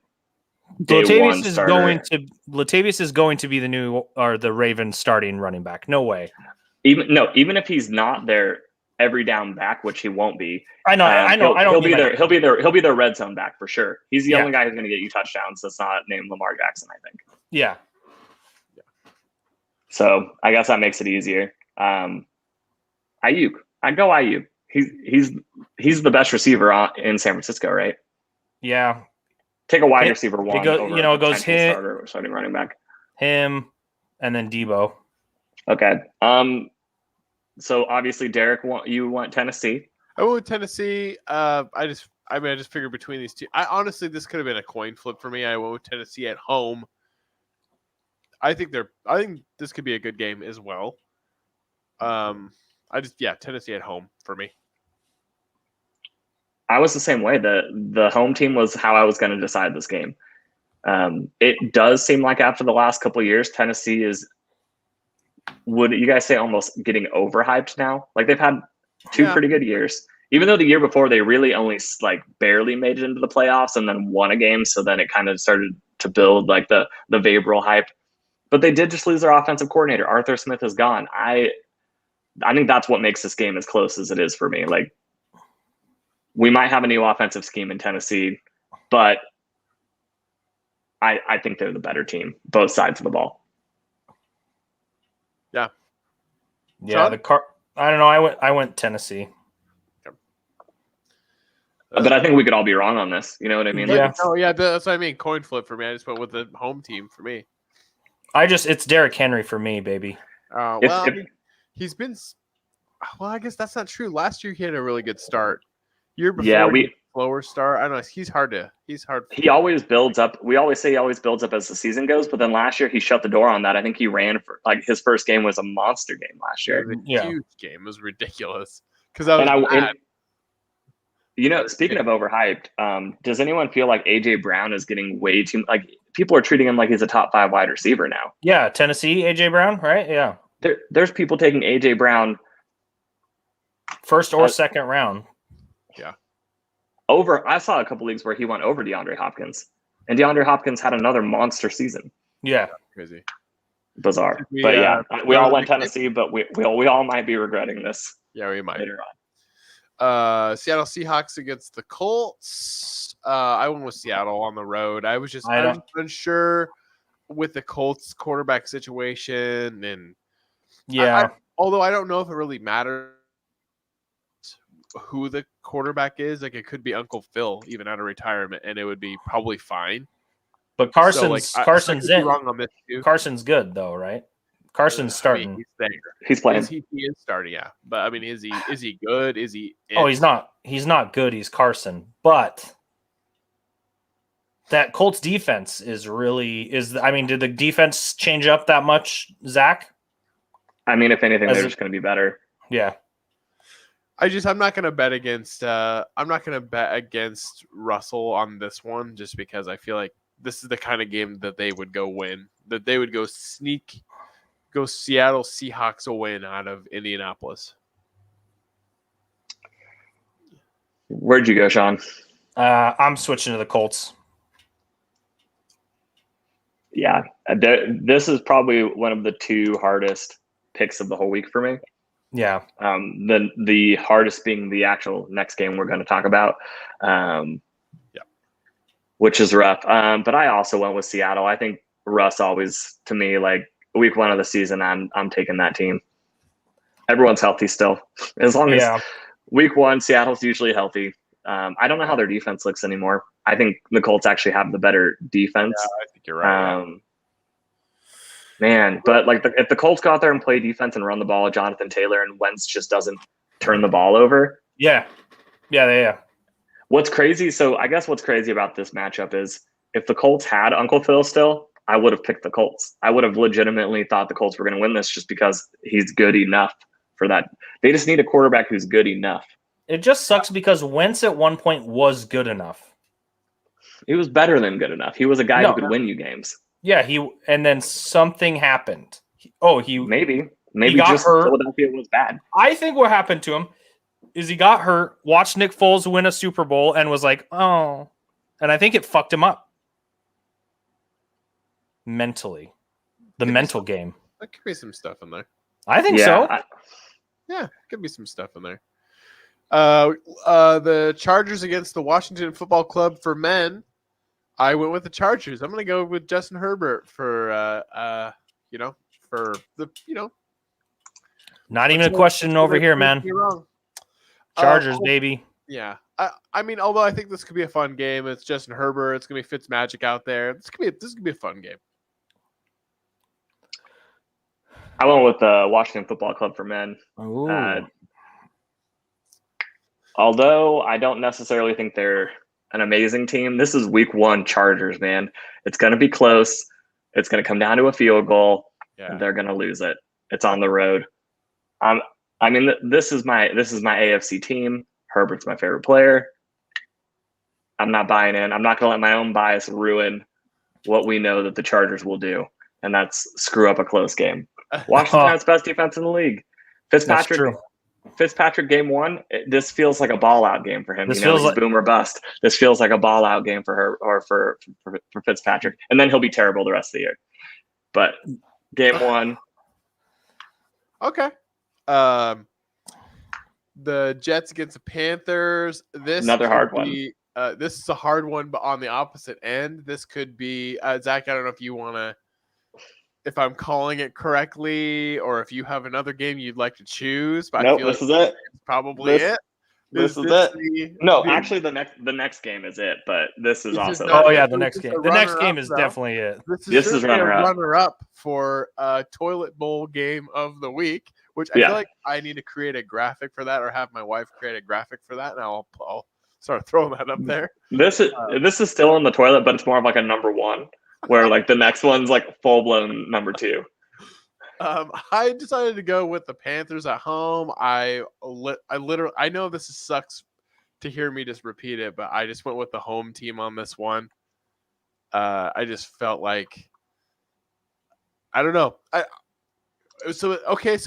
Speaker 4: Latavius
Speaker 5: is going to be the Ravens starting running back. No way.
Speaker 4: Even if he's not their every down back, which he won't be.
Speaker 5: I know.
Speaker 4: He'll be their red zone back for sure. He's the only guy who's going to get you touchdowns that's not named Lamar Jackson, I think.
Speaker 5: Yeah.
Speaker 4: So I guess that makes it easier. Ayuk. I'd go Ayuk. He's the best receiver in San Francisco, right?
Speaker 5: Yeah.
Speaker 4: Take a wide receiver 1.
Speaker 5: It goes him,
Speaker 4: starter or starting running back.
Speaker 5: Him, and then Debo.
Speaker 4: Okay. So obviously, Derek, you want Tennessee?
Speaker 1: I went with Tennessee. I just figured between these two. Honestly, this could have been a coin flip for me. I went with Tennessee at home. I think this could be a good game as well. Tennessee at home for me.
Speaker 4: I was the same way. The home team was how I was going to decide this game. It does seem like after the last couple of years, Tennessee is, would you guys say, almost getting overhyped now? Like they've had 2 pretty good years. Even though the year before they really only like barely made it into the playoffs and then won a game, so then it kind of started to build like the Vrabel hype. But they did just lose their offensive coordinator. Arthur Smith is gone. I think that's what makes this game as close as it is for me. Like, we might have a new offensive scheme in Tennessee, but I think they're the better team, both sides of the ball.
Speaker 1: Yeah.
Speaker 5: Yeah, I don't know. I went Tennessee.
Speaker 4: But I think we could all be wrong on this. You know what I mean?
Speaker 5: Yeah.
Speaker 1: Oh, yeah, that's what I mean. Coin flip for me. I just went with the home team for me.
Speaker 5: It's Derrick Henry for me, baby.
Speaker 1: He's been. Well, I guess that's not true. Last year he had a really good start. Year before, slower start. I don't know. He's hard.
Speaker 4: He always builds up. We always say he always builds up as the season goes, but then last year he shut the door on that. I think he ran for like his first game was a monster game last year.
Speaker 1: It was a huge game. It was ridiculous because
Speaker 4: speaking of overhyped, does anyone feel like AJ Brown is getting way too like people are treating him like he's a top 5 wide receiver now?
Speaker 5: Yeah, Tennessee AJ Brown, right? Yeah.
Speaker 4: There's people taking AJ Brown
Speaker 5: first or second round.
Speaker 1: Yeah.
Speaker 4: I saw a couple leagues where he went over DeAndre Hopkins, and DeAndre Hopkins had another monster season.
Speaker 5: Yeah.
Speaker 1: Crazy.
Speaker 4: Bizarre. But we all went Tennessee, but we all might be regretting this.
Speaker 1: Yeah, we might.
Speaker 4: Later on.
Speaker 1: Seattle Seahawks against the Colts. I went with Seattle on the road. I was unsure with the Colts quarterback situation, and although I don't know if it really matters who the quarterback is. Like, it could be Uncle Phil even out of retirement, and it would be probably fine.
Speaker 5: But Carson's in.
Speaker 1: Wrong on this too.
Speaker 5: Carson's good though, right? Carson's starting.
Speaker 1: I mean, he's there.
Speaker 4: He's playing.
Speaker 1: He is starting, yeah. But I mean, is he good? Is he?
Speaker 5: Oh, he's not. He's not good. He's Carson. But that Colts defense is. I mean, did the defense change up that much, Zach?
Speaker 4: I mean, if anything, they're just going to be better.
Speaker 5: Yeah.
Speaker 1: I'm not gonna bet against Russell on this one, just because I feel like this is the kind of game that they would go win. That they would go Seattle Seahawks a win out of Indianapolis.
Speaker 4: Where'd you go, Sean?
Speaker 5: I'm switching to the Colts.
Speaker 4: Yeah, this is probably one of the 2 hardest picks of the whole week for me.
Speaker 5: Yeah.
Speaker 4: The hardest being the actual next game we're going to talk about, which is rough. But I also went with Seattle. I think Russ always, to me, like week 1 of the season, I'm taking that team. Everyone's healthy still, as long as week 1, Seattle's usually healthy. I don't know how their defense looks anymore. I think the Colts actually have the better defense.
Speaker 1: Yeah, I think you're right.
Speaker 4: Man, but like if the Colts go out there and play defense and run the ball, Jonathan Taylor and Wentz just doesn't turn the ball over.
Speaker 5: Yeah.
Speaker 4: What's crazy? So I guess what's crazy about this matchup is if the Colts had Uncle Phil still, I would have picked the Colts. I would have legitimately thought the Colts were going to win this just because he's good enough for that. They just need a quarterback who's good enough.
Speaker 5: It just sucks because Wentz at one point was good enough.
Speaker 4: He was better than good enough. He was a guy who could win you games.
Speaker 5: Yeah, and then something happened.
Speaker 4: Maybe
Speaker 5: he got
Speaker 4: just
Speaker 5: hurt.
Speaker 4: Philadelphia was bad.
Speaker 5: I think what happened to him is he got hurt, watched Nick Foles win a Super Bowl, and was like, oh. And I think it fucked him up. Mentally. The mental game.
Speaker 1: There could be some stuff in there.
Speaker 5: I think so.
Speaker 1: Could be some stuff in there. The Chargers against the Washington Football Club for men. I went with the Chargers. I'm going to go with Justin Herbert for
Speaker 5: Not even a question over here, man. Chargers, baby.
Speaker 1: Yeah. I mean, although I think this could be a fun game. It's Justin Herbert. It's going to be Fitzmagic out there. This could be a fun game.
Speaker 4: I went with the Washington Football Club for men. Although I don't necessarily think they're an amazing team, this is week 1 Chargers, man. It's going to be close. It's going to come down to a field goal. And they're going to lose it. It's on the road. I mean, this is my AFC team. Herbert's my favorite player. I'm not buying in. I'm not going to let my own bias ruin what we know that the Chargers will do, and that's screw up a close game. Washington has best defense in the league. Fitzpatrick Fitzpatrick game 1, this feels like a ball out game for him.
Speaker 5: This
Speaker 4: you know,
Speaker 5: feels
Speaker 4: he's
Speaker 5: like-
Speaker 4: boom or bust. This feels like a ball out game for her or for Fitzpatrick, and then he'll be terrible the rest of the year. But game 1,
Speaker 1: Okay. The Jets against the Panthers. This
Speaker 4: Another
Speaker 1: could
Speaker 4: hard one.
Speaker 1: be, this is a hard one, but on the opposite end, this could be Zach. I don't know if you want to, if I'm calling it correctly, or if you have another game you'd like to choose. But I
Speaker 4: nope,
Speaker 1: feel
Speaker 4: this
Speaker 1: like
Speaker 4: is it.
Speaker 1: it's probably it.
Speaker 4: This is
Speaker 1: this
Speaker 4: it. No, actually, the next game is it, but this is
Speaker 1: This is
Speaker 4: also.
Speaker 1: not-
Speaker 5: Oh yeah,
Speaker 1: this
Speaker 5: the
Speaker 1: is
Speaker 5: next
Speaker 1: just
Speaker 5: game.
Speaker 1: a
Speaker 5: The next
Speaker 1: runner-up,
Speaker 5: game is
Speaker 1: though.
Speaker 5: definitely it.
Speaker 1: This
Speaker 4: This is
Speaker 1: certainly a
Speaker 4: runner-up.
Speaker 1: runner-up for toilet bowl game of the week, which I
Speaker 4: Yeah.
Speaker 1: feel like I need to create a graphic for that, or have my wife create a graphic for that, and I'll start throwing that up there.
Speaker 4: This is still in the toilet, but it's more of like a number 1, where like the next one's like full blown number 2.
Speaker 1: I decided to go with the Panthers at home. I literally, I know this sucks to hear me just repeat it, but I just went with the home team on this one. I just felt like, I don't know. So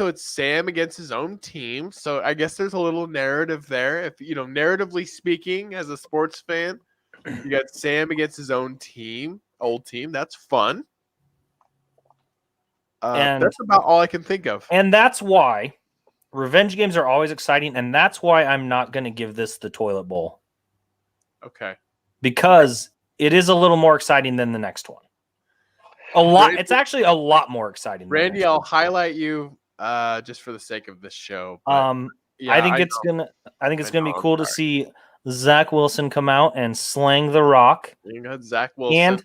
Speaker 1: it's Sam against his own team. So I guess there's a little narrative there. If narratively speaking, as a sports fan, you got Sam against his own team, old team. That's fun.
Speaker 5: And-
Speaker 1: that's about all I can think of.
Speaker 5: And that's why revenge games are always exciting, and that's why I'm not going to give this the toilet bowl,
Speaker 1: Okay.
Speaker 5: because it is a little more exciting than the next one. A lot. It's actually a lot more exciting. than the
Speaker 1: Randy,
Speaker 5: next
Speaker 1: I'll
Speaker 5: one.
Speaker 1: highlight you just for the sake of this show. but yeah,
Speaker 5: I think it's
Speaker 1: know.
Speaker 5: gonna be
Speaker 1: I'm
Speaker 5: cool to
Speaker 1: sorry.
Speaker 5: see Zach Wilson come out and slang the rock,
Speaker 1: You got Zach Wilson.
Speaker 5: and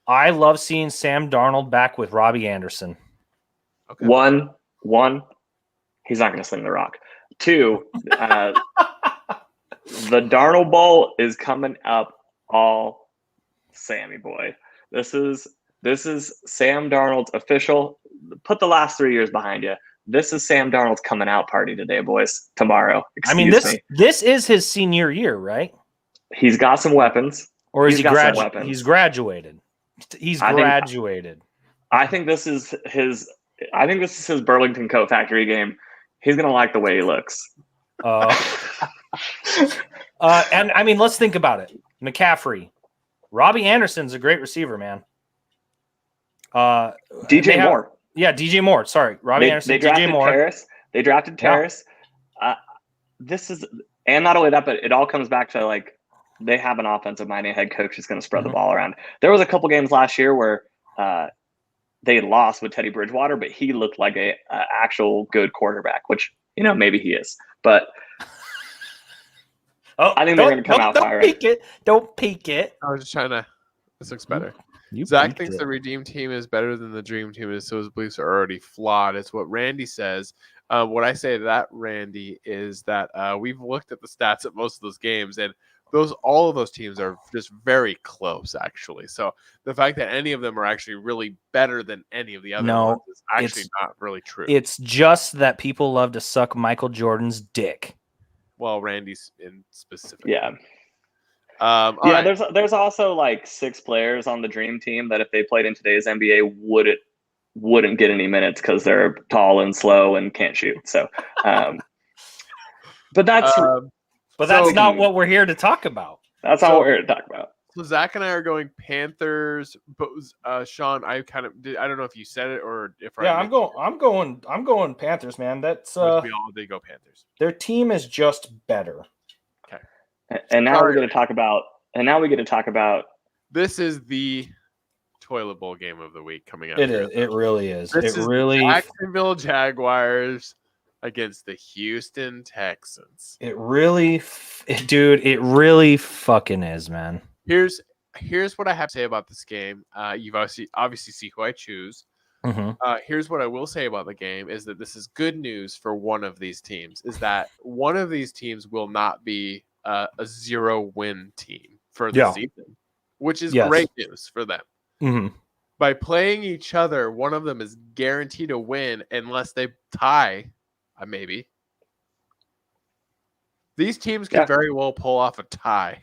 Speaker 5: I love seeing Sam Darnold back with Robbie Anderson.
Speaker 1: Okay.
Speaker 4: One, he's not going to sling the rock. 2, the Darnold Bowl is coming up all Sammy boy. This is Sam Darnold's official. Put the last 3 years behind you. This is Sam Darnold's coming out party today, boys. Tomorrow.
Speaker 5: This is his senior year, right?
Speaker 4: He's got some weapons.
Speaker 5: Or is
Speaker 4: He's
Speaker 5: he
Speaker 4: got some weapons.
Speaker 5: He's graduated. He's
Speaker 4: I think-
Speaker 5: graduated.
Speaker 4: I think this is his Burlington Coat Factory game. He's gonna like the way he looks.
Speaker 5: And I mean, let's think about it. McCaffrey, Robbie Anderson's a great receiver, man.
Speaker 4: DJ Moore.
Speaker 5: Yeah, DJ Moore. Sorry, Robbie Anderson.
Speaker 4: They drafted
Speaker 5: DJ Moore.
Speaker 4: Terrace. They drafted Terrace. This is, and not only that, but it all comes back to like they have an offensive minded head coach who's going to spread the ball around. There was a couple games last year where they lost with Teddy Bridgewater, but he looked like a actual good quarterback, which maybe he is. But I think they're going to come out firing.
Speaker 5: Don't peek it.
Speaker 1: I was just trying to. This looks better.
Speaker 5: You
Speaker 1: Zach
Speaker 5: peeked
Speaker 1: thinks
Speaker 5: it.
Speaker 1: the Redeem team is better than the Dream team, and so his beliefs are already flawed. It's what Randy says. What I say to that, Randy, is that we've looked at the stats at most of those games, and all of those teams are just very close, actually. So the fact that any of them are actually really better than any of the other ones is actually not really true.
Speaker 5: It's just that people love to suck Michael Jordan's dick.
Speaker 1: Well, Randy's in specific.
Speaker 4: Yeah.
Speaker 1: All right.
Speaker 4: There's also like 6 players on the Dream team that if they played in today's NBA wouldn't get any minutes because they're tall and slow and can't shoot. So, but that's
Speaker 5: not what we're here to talk about.
Speaker 4: That's not what we're here to talk about.
Speaker 1: So Zach and I are going Panthers, but Sean, I kind of did. I don't know if you said it or if
Speaker 5: I'm going Panthers, man. That's
Speaker 1: we all did go Panthers.
Speaker 5: Their team is just better.
Speaker 4: And now we get to talk about.
Speaker 1: This is the toilet bowl game of the week coming up.
Speaker 5: It is. It really is.
Speaker 1: This is the Jacksonville Jaguars against the Houston Texans.
Speaker 5: It really fucking is, man.
Speaker 1: Here's what I have to say about this game. You've obviously see who I choose.
Speaker 5: Mm-hmm.
Speaker 1: Here's what I will say about the game is that this is good news for one of these teams. Is that one of these teams will not be a 0-win team for the season, which is great news for them.
Speaker 5: Mm-hmm.
Speaker 1: By playing each other, one of them is guaranteed to win unless they tie, maybe. These teams can very well pull off a tie.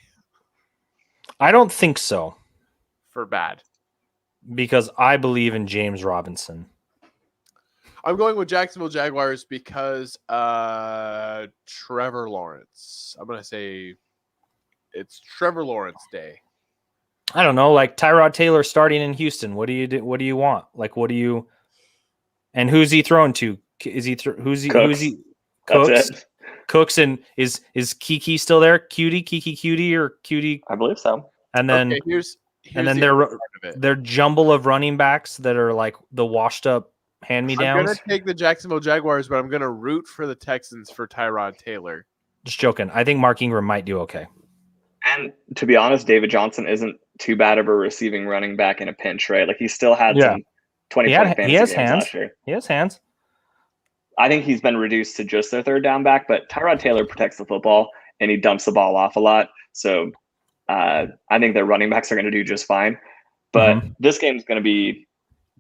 Speaker 5: I don't think so.
Speaker 1: For bad.
Speaker 5: Because I believe in James Robinson.
Speaker 1: I'm going with Jacksonville Jaguars because Trevor Lawrence. I'm gonna say it's Trevor Lawrence Day.
Speaker 5: I don't know, like Tyrod Taylor starting in Houston. What do you do? What do you want? Like, what do you? And who's he throwing to? Is he who's he? Cooks. Cooks, and is Kiki still there? Kiki or Cutie?
Speaker 4: I believe so.
Speaker 5: And then
Speaker 1: here's
Speaker 5: and then their jumble of running backs that are like the washed up hand-me-downs.
Speaker 1: I'm gonna take the Jacksonville Jaguars, but I'm gonna root for the Texans for Tyrod Taylor.
Speaker 5: Just joking. I think Mark Ingram might do okay.
Speaker 4: And to be honest, David Johnson isn't too bad of a receiving running back in a pinch, right? Like he still had some 20-point fantasy games last year.
Speaker 5: He has hands.
Speaker 4: I think he's been reduced to just their third down back, but Tyrod Taylor protects the football and he dumps the ball off a lot. So I think their running backs are going to do just fine. But this game is going to be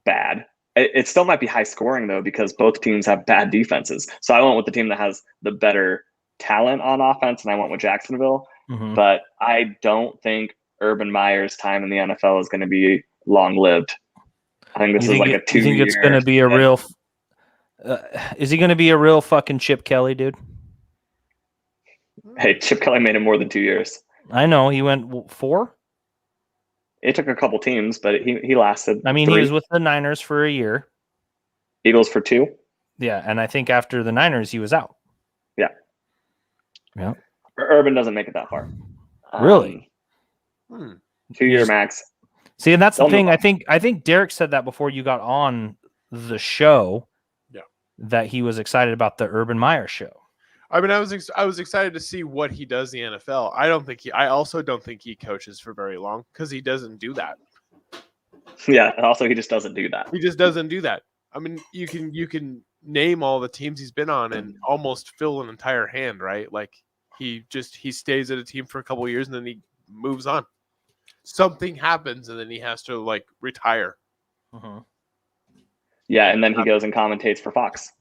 Speaker 4: bad. It still might be high scoring, though, because both teams have bad defenses. So I went with the team that has the better talent on offense, and I went with Jacksonville. But I don't think Urban Meyer's time in the NFL is going to be long-lived. I think this is like a 2 year.
Speaker 5: You think it's going to be a real is he going to be a real fucking Chip Kelly, dude?
Speaker 4: Hey, Chip Kelly made it more than 2 years.
Speaker 5: I know. He went 4?
Speaker 4: It took a couple teams, but he lasted.
Speaker 5: I mean,
Speaker 4: 3.
Speaker 5: he was with the Niners for a year.
Speaker 4: Eagles for 2.
Speaker 5: Yeah, and I think after the Niners, he was out. Yeah.
Speaker 4: Urban doesn't make it that far.
Speaker 5: Really?
Speaker 4: 2 year max.
Speaker 5: See, and that's the thing. I think Derek said that before you got on the show.
Speaker 1: Yeah.
Speaker 5: That he was excited about the Urban Meyer show.
Speaker 1: I mean, I was excited to see what he does in the NFL. I also don't think he coaches for very long because he doesn't do that.
Speaker 4: Yeah, and also he just doesn't do that.
Speaker 1: He just doesn't do that. I mean, you can name all the teams he's been on and almost fill an entire hand, right? Like he stays at a team for a couple of years and then he moves on. Something happens and then he has to like retire.
Speaker 4: Yeah, and then he goes and commentates for Fox.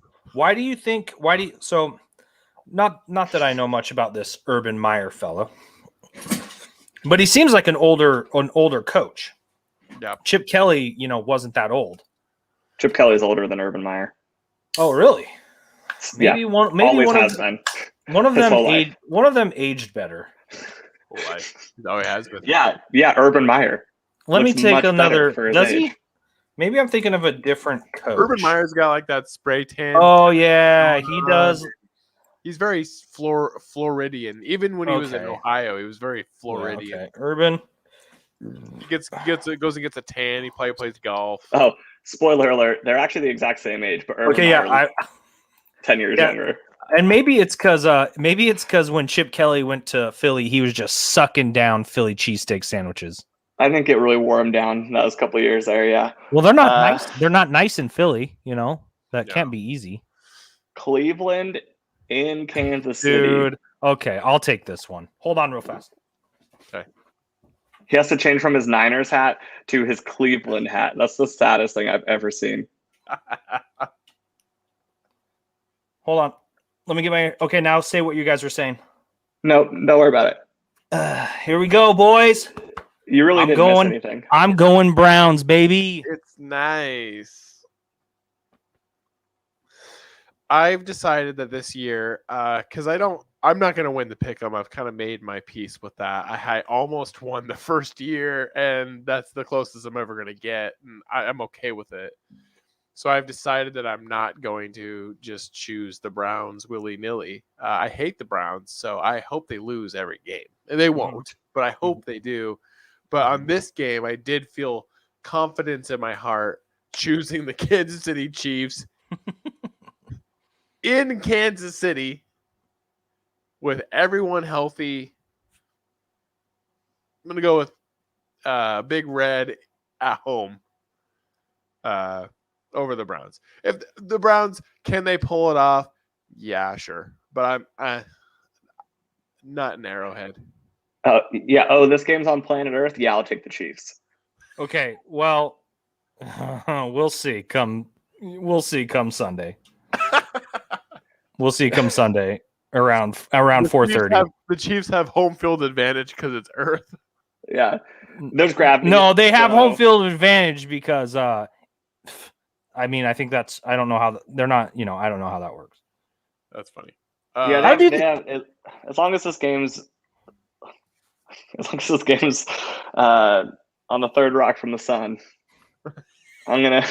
Speaker 5: So not that I know much about this Urban Meyer fella, but he seems like an older coach.
Speaker 1: Yeah.
Speaker 5: Chip Kelly, wasn't that old.
Speaker 4: Chip Kelly is older than Urban Meyer.
Speaker 5: Oh, really?
Speaker 4: Maybe one
Speaker 5: of them aged better.
Speaker 1: No, he has been.
Speaker 4: Yeah, Urban Meyer.
Speaker 5: Let me take another. Does he? Maybe I'm thinking of a different coach.
Speaker 1: Urban Meyer's got like that spray tan.
Speaker 5: Oh yeah, he does.
Speaker 1: He's very Floridian. Even when he was in Ohio, he was very Floridian.
Speaker 5: Okay. Urban.
Speaker 1: He goes and gets a tan. He plays golf.
Speaker 4: Oh, spoiler alert! They're actually the exact same age, but Urban Meyer 10 years younger.
Speaker 5: And maybe it's because when Chip Kelly went to Philly, he was just sucking down Philly cheesesteak sandwiches.
Speaker 4: I think it really wore him down. That was a couple of years there. Yeah.
Speaker 5: Well, they're not nice. They're not nice in Philly. That can't be easy.
Speaker 4: Cleveland in Kansas City.
Speaker 5: Dude. Okay, I'll take this one. Hold on real fast.
Speaker 1: Okay.
Speaker 4: He has to change from his Niners hat to his Cleveland hat. That's the saddest thing I've ever seen.
Speaker 5: Hold on. Let me get my... Okay, now say what you guys were saying.
Speaker 4: No, don't worry about it.
Speaker 5: Here we go, boys.
Speaker 4: You really didn't miss anything.
Speaker 5: I'm going Browns, baby.
Speaker 1: It's nice. I've decided that this year, because I'm not going to win the Pickem. I've kind of made my peace with that. I almost won the first year, and that's the closest I'm ever going to get. And I'm okay with it. So I've decided that I'm not going to just choose the Browns willy-nilly. I hate the Browns, so I hope they lose every game. And they won't, but I hope they do. But on this game, I did feel confidence in my heart choosing the Kansas City Chiefs in Kansas City with everyone healthy. I'm going to go with Big Red at home over the Browns. If the Browns, can they pull it off? Yeah, sure. But I'm not an Arrowhead.
Speaker 4: Yeah. Oh, this game's on planet Earth. Yeah, I'll take the Chiefs.
Speaker 5: Okay. Well, we'll see. We'll see come Sunday. We'll see come Sunday around 4:30.
Speaker 1: The Chiefs have home field advantage because it's Earth.
Speaker 4: Yeah. There's gravity.
Speaker 5: No, they have home field advantage because I mean, I think that's. I don't know how they're not. I don't know how that works.
Speaker 1: That's funny.
Speaker 4: Yeah, they have, as long as this game's on the third rock from the sun, I'm gonna.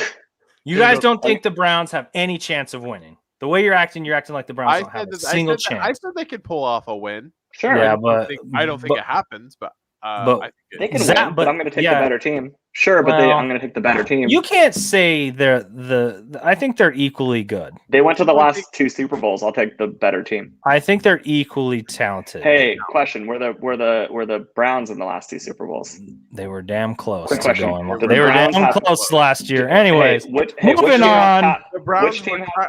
Speaker 5: You guys don't think the Browns have any chance of winning? The way you're acting like the Browns don't have a single chance.
Speaker 1: I said they could pull off a win.
Speaker 4: Sure.
Speaker 5: Yeah,
Speaker 1: I don't think it happens, but I think
Speaker 4: they can win. But I'm going to take the better team. Sure, but I'm going to take the better team.
Speaker 5: You can't say I think they're equally good.
Speaker 4: They went to the last 2 Super Bowls. I'll take the better team.
Speaker 5: I think they're equally talented.
Speaker 4: Hey, question: Were the Browns in the last 2 Super Bowls?
Speaker 5: They were damn close.
Speaker 4: Quick question:
Speaker 5: They were damn close last year. Anyways, moving on.
Speaker 1: The Browns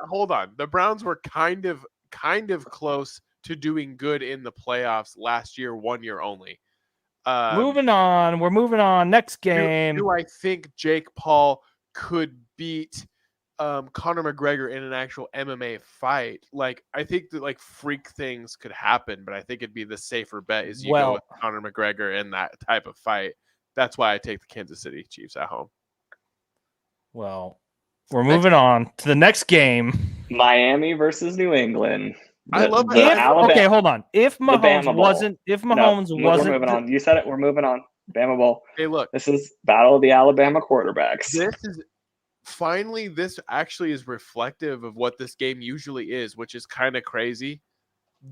Speaker 1: hold on. The Browns were kind of close to doing good in the playoffs last year, 1 year only.
Speaker 5: Moving on. We're moving on. Next game.
Speaker 1: Do I think Jake Paul could beat Conor McGregor in an actual MMA fight? Like, I think that freak things could happen, but I think it'd be the safer bet is you go with Conor McGregor in that type of fight. That's why I take the Kansas City Chiefs at home.
Speaker 5: Well, we're moving on to the next game.
Speaker 4: Miami versus New England.
Speaker 1: I love it.
Speaker 5: Okay, hold on. If Mahomes wasn't,
Speaker 4: we're moving on. You said it. We're moving on. Bama Bowl.
Speaker 1: Hey, look.
Speaker 4: This is Battle of the Alabama quarterbacks.
Speaker 1: This actually is reflective of what this game usually is, which is kind of crazy.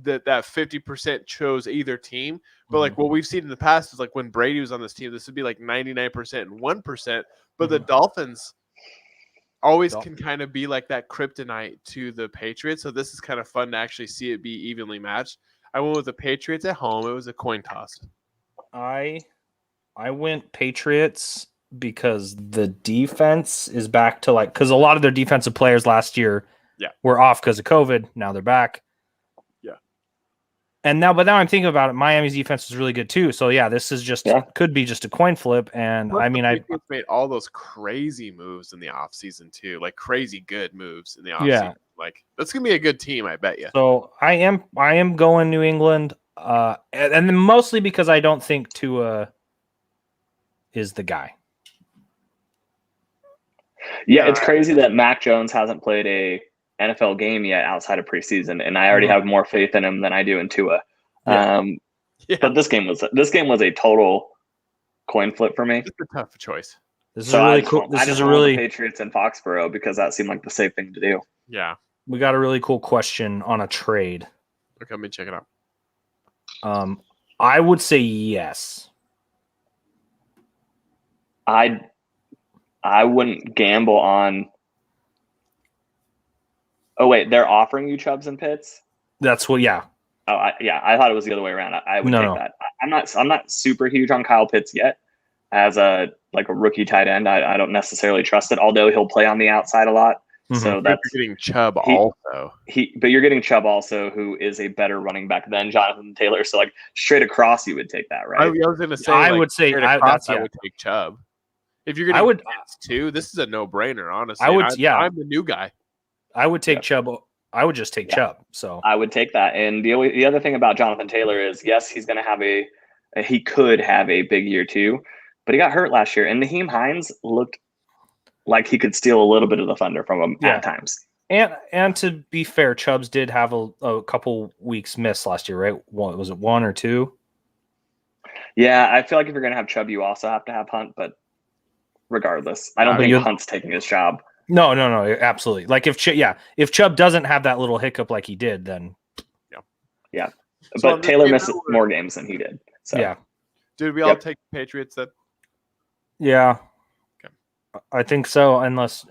Speaker 1: That 50% chose either team, but what we've seen in the past is when Brady was on this team, this would be 99% and 1%. But the Dolphins always can kind of be like that kryptonite to the Patriots. So this is kind of fun to actually see it be evenly matched. I went with the Patriots at home. It was a coin toss.
Speaker 5: I went Patriots because the defense is back to because a lot of their defensive players last year were off because of COVID. Now they're back.
Speaker 1: Yeah.
Speaker 5: But now I'm thinking about it. Miami's defense is really good too. So this is could be just a coin flip. And I mean, I
Speaker 1: made all those crazy moves in the offseason too, crazy good moves in the offseason. That's gonna be a good team, I bet you.
Speaker 5: So I am going New England, and then mostly because I don't think Tua is the guy.
Speaker 4: Yeah, it's crazy that Mac Jones hasn't played a NFL game yet outside of preseason, and I already have more faith in him than I do in Tua. But this game was a total coin flip for me.
Speaker 1: It's a tough choice.
Speaker 5: This is really cool. This is a really
Speaker 4: Patriots in Foxborough because that seemed like the safe thing to do.
Speaker 1: Yeah,
Speaker 5: we got a really cool question on a trade.
Speaker 1: Okay, let me check it out.
Speaker 5: I would say yes.
Speaker 4: I wouldn't gamble on. Oh wait, they're offering you Chubbs and Pitts.
Speaker 5: That's what. Yeah.
Speaker 4: Oh I thought it was the other way around. I would take that. I'm not super huge on Kyle Pitts yet as a rookie tight end. I don't necessarily trust it, although he'll play on the outside a lot. Mm-hmm. So that's
Speaker 1: you're getting Chubb also.
Speaker 4: But you're getting Chubb also, who is a better running back than Jonathan Taylor. So straight across, you would take that, right?
Speaker 1: I was going to say,
Speaker 5: I would say
Speaker 1: I would take Chubb. If you're going to Pitts too, this is a no-brainer. Honestly, I'm the new guy.
Speaker 5: I would take Chubb. I would just take Chubb. So
Speaker 4: I would take that. And the other thing about Jonathan Taylor is, yes, he's going to he could have a big year too, but he got hurt last year. And Naheem Hines looked like he could steal a little bit of the thunder from him at times.
Speaker 5: And to be fair, Chubbs did have a couple weeks miss last year, right? Was it 1 or 2?
Speaker 4: Yeah, I feel like if you're going to have Chubb, you also have to have Hunt. But regardless, I don't think Hunt's taking his job.
Speaker 5: No, absolutely. If Chubb doesn't have that little hiccup like he did, then
Speaker 4: yeah. But Taylor missed more games than he did. So
Speaker 5: yeah,
Speaker 1: did we all take the Patriots then?
Speaker 5: Yeah, okay. I think so. Unless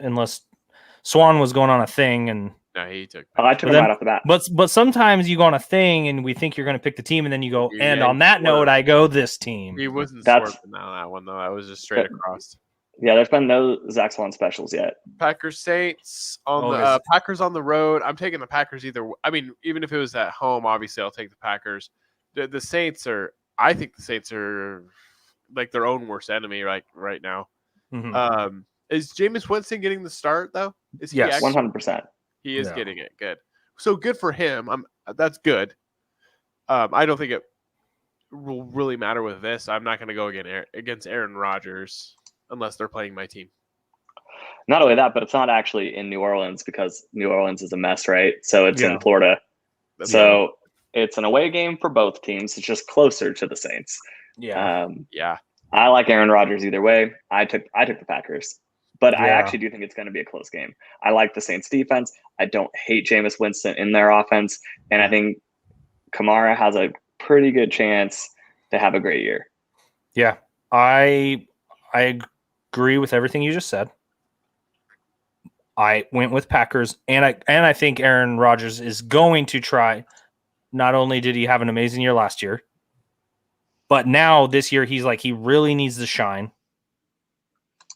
Speaker 5: Swan was going on a thing, and
Speaker 1: no, he took.
Speaker 4: I took him right off the bat.
Speaker 5: But sometimes you go on a thing, and we think you're going to pick the team, and then you go. Yeah, and on that note, I go this team.
Speaker 1: He wasn't swerving on that one though. That was just straight across.
Speaker 4: Yeah, there's been no Zach Swan specials yet.
Speaker 1: Packers Saints on the Packers on the road. I'm taking the Packers either. I mean, even if it was at home, obviously I'll take the Packers. The Saints are. I think the Saints are their own worst enemy right now. Mm-hmm. Is Jameis Winston getting the start though? Is he?
Speaker 4: Yes, 100%.
Speaker 1: He is getting it. Good. So good for him. That's good. I don't think it will really matter with this. I'm not going to go against Aaron Rodgers. Unless they're playing my team.
Speaker 4: Not only that, but it's not actually in New Orleans because New Orleans is a mess, right? So it's in Florida. So it's an away game for both teams. It's just closer to the Saints.
Speaker 5: Yeah.
Speaker 4: I like Aaron Rodgers either way. I took the Packers, but I actually do think it's going to be a close game. I like the Saints defense. I don't hate Jameis Winston in their offense, and I think Kamara has a pretty good chance to have a great year.
Speaker 5: Yeah, I agree with everything you just said. I went with Packers, and I think Aaron Rodgers is going to try. Not only did he have an amazing year last year, but now this year he really needs to shine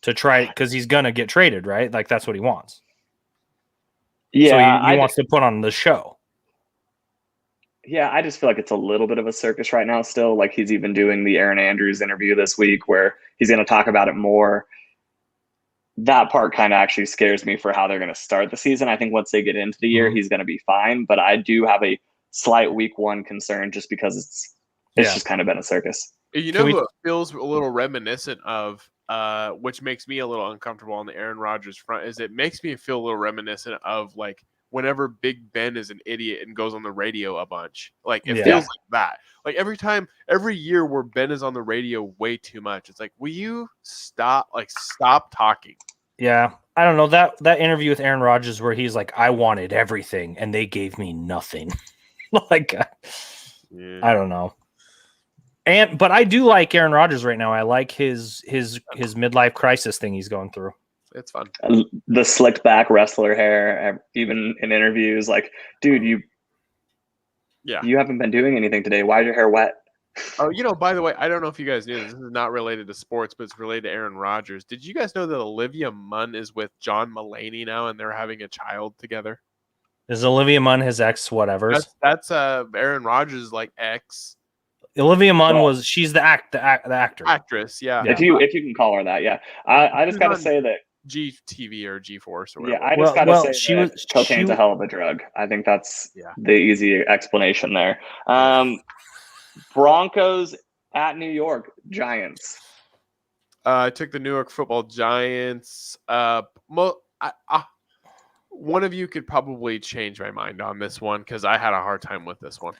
Speaker 5: to try, because he's gonna get traded, right? Like that's what he wants.
Speaker 4: Yeah,
Speaker 5: so he wants to put on the show.
Speaker 4: Yeah, I just feel like it's a little bit of a circus right now still. Like he's even doing the Aaron Andrews interview this week where he's going to talk about it more. That part kind of actually scares me for how they're going to start the season. I think once they get into the year, he's going to be fine. But I do have a slight week one concern just because it's just kind of been a circus.
Speaker 1: You know who it feels a little reminiscent of, which makes me a little uncomfortable on the Aaron Rodgers front, is it makes me feel a little reminiscent of like whenever Big Ben is an idiot and goes on the radio a bunch. Like it feels like that. Like every year where Ben is on the radio way too much, it's like, will you stop talking?
Speaker 5: Yeah. I don't know, that interview with Aaron Rodgers where he's like, I wanted everything and they gave me nothing. Like, I don't know. But I do like Aaron Rodgers right now. I like his midlife crisis thing he's going through.
Speaker 1: It's fun.
Speaker 4: The slicked back wrestler hair, even in interviews, like, dude, you haven't been doing anything today. Why is your hair wet?
Speaker 1: Oh, by the way, I don't know if you guys knew this. This is not related to sports, but it's related to Aaron Rodgers. Did you guys know that Olivia Munn is with John Mulaney now, and they're having a child together?
Speaker 5: Is Olivia Munn his ex? Whatever.
Speaker 1: That's Aaron Rodgers' like ex.
Speaker 5: Olivia Munn she's the actor.
Speaker 1: Actress, yeah.
Speaker 4: If you can call her that, yeah. I just gotta say that
Speaker 1: GTV or G-Force or whatever.
Speaker 4: Yeah, I just gotta say cocaine's a hell of a drug. I think that's the easy explanation there. Broncos at New York Giants.
Speaker 1: I took the New York Football Giants. One of you could probably change my mind on this one because I had a hard time with this one.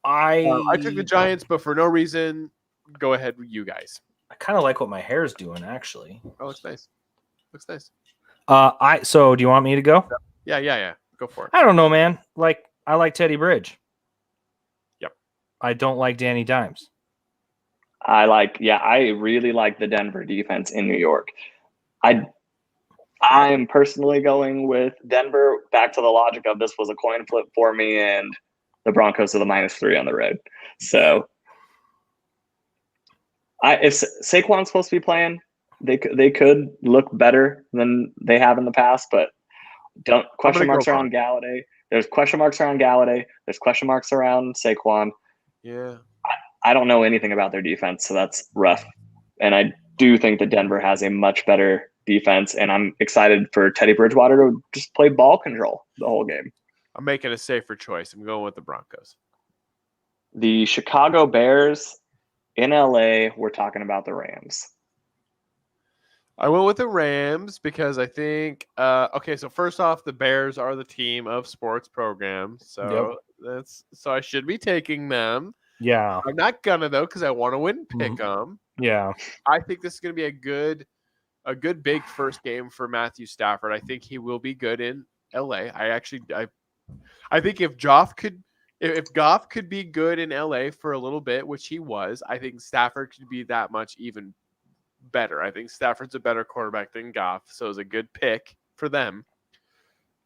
Speaker 1: I took the Giants, but for no reason. Go ahead, you guys.
Speaker 5: I kind of like what my hair is doing, actually.
Speaker 1: Oh, looks nice. Looks nice.
Speaker 5: So do you want me to go?
Speaker 1: Yeah. Go for it.
Speaker 5: I don't know, man. Like, I like Teddy Bridge.
Speaker 1: Yep.
Speaker 5: I don't like Danny Dimes.
Speaker 4: I really like the Denver defense in New York. I am personally going with Denver. Back to the logic of this was a coin flip for me, and the Broncos are the -3 on the road. So if Saquon's supposed to be playing, they could look better than they have in the past, but question marks around Galladay. There's question marks around Galladay. There's question marks around Saquon.
Speaker 1: Yeah.
Speaker 4: I don't know anything about their defense, so that's rough. And I do think that Denver has a much better defense, and I'm excited for Teddy Bridgewater to just play ball control the whole game.
Speaker 1: I'm making a safer choice. I'm going with the Broncos.
Speaker 4: The Chicago Bears in LA, we're talking about the Rams.
Speaker 1: I went with the Rams because I think so first off, the Bears are the team of sports programs. So so I should be taking them.
Speaker 5: Yeah.
Speaker 1: I'm not gonna though, because I want to win Pickem.
Speaker 5: Yeah.
Speaker 1: I think this is gonna be a good big first game for Matthew Stafford. I think he will be good in LA. I think if Goff could be good in LA for a little bit, which he was, I think Stafford could be that much even better. I think Stafford's a better quarterback than Goff, so it's a good pick for them.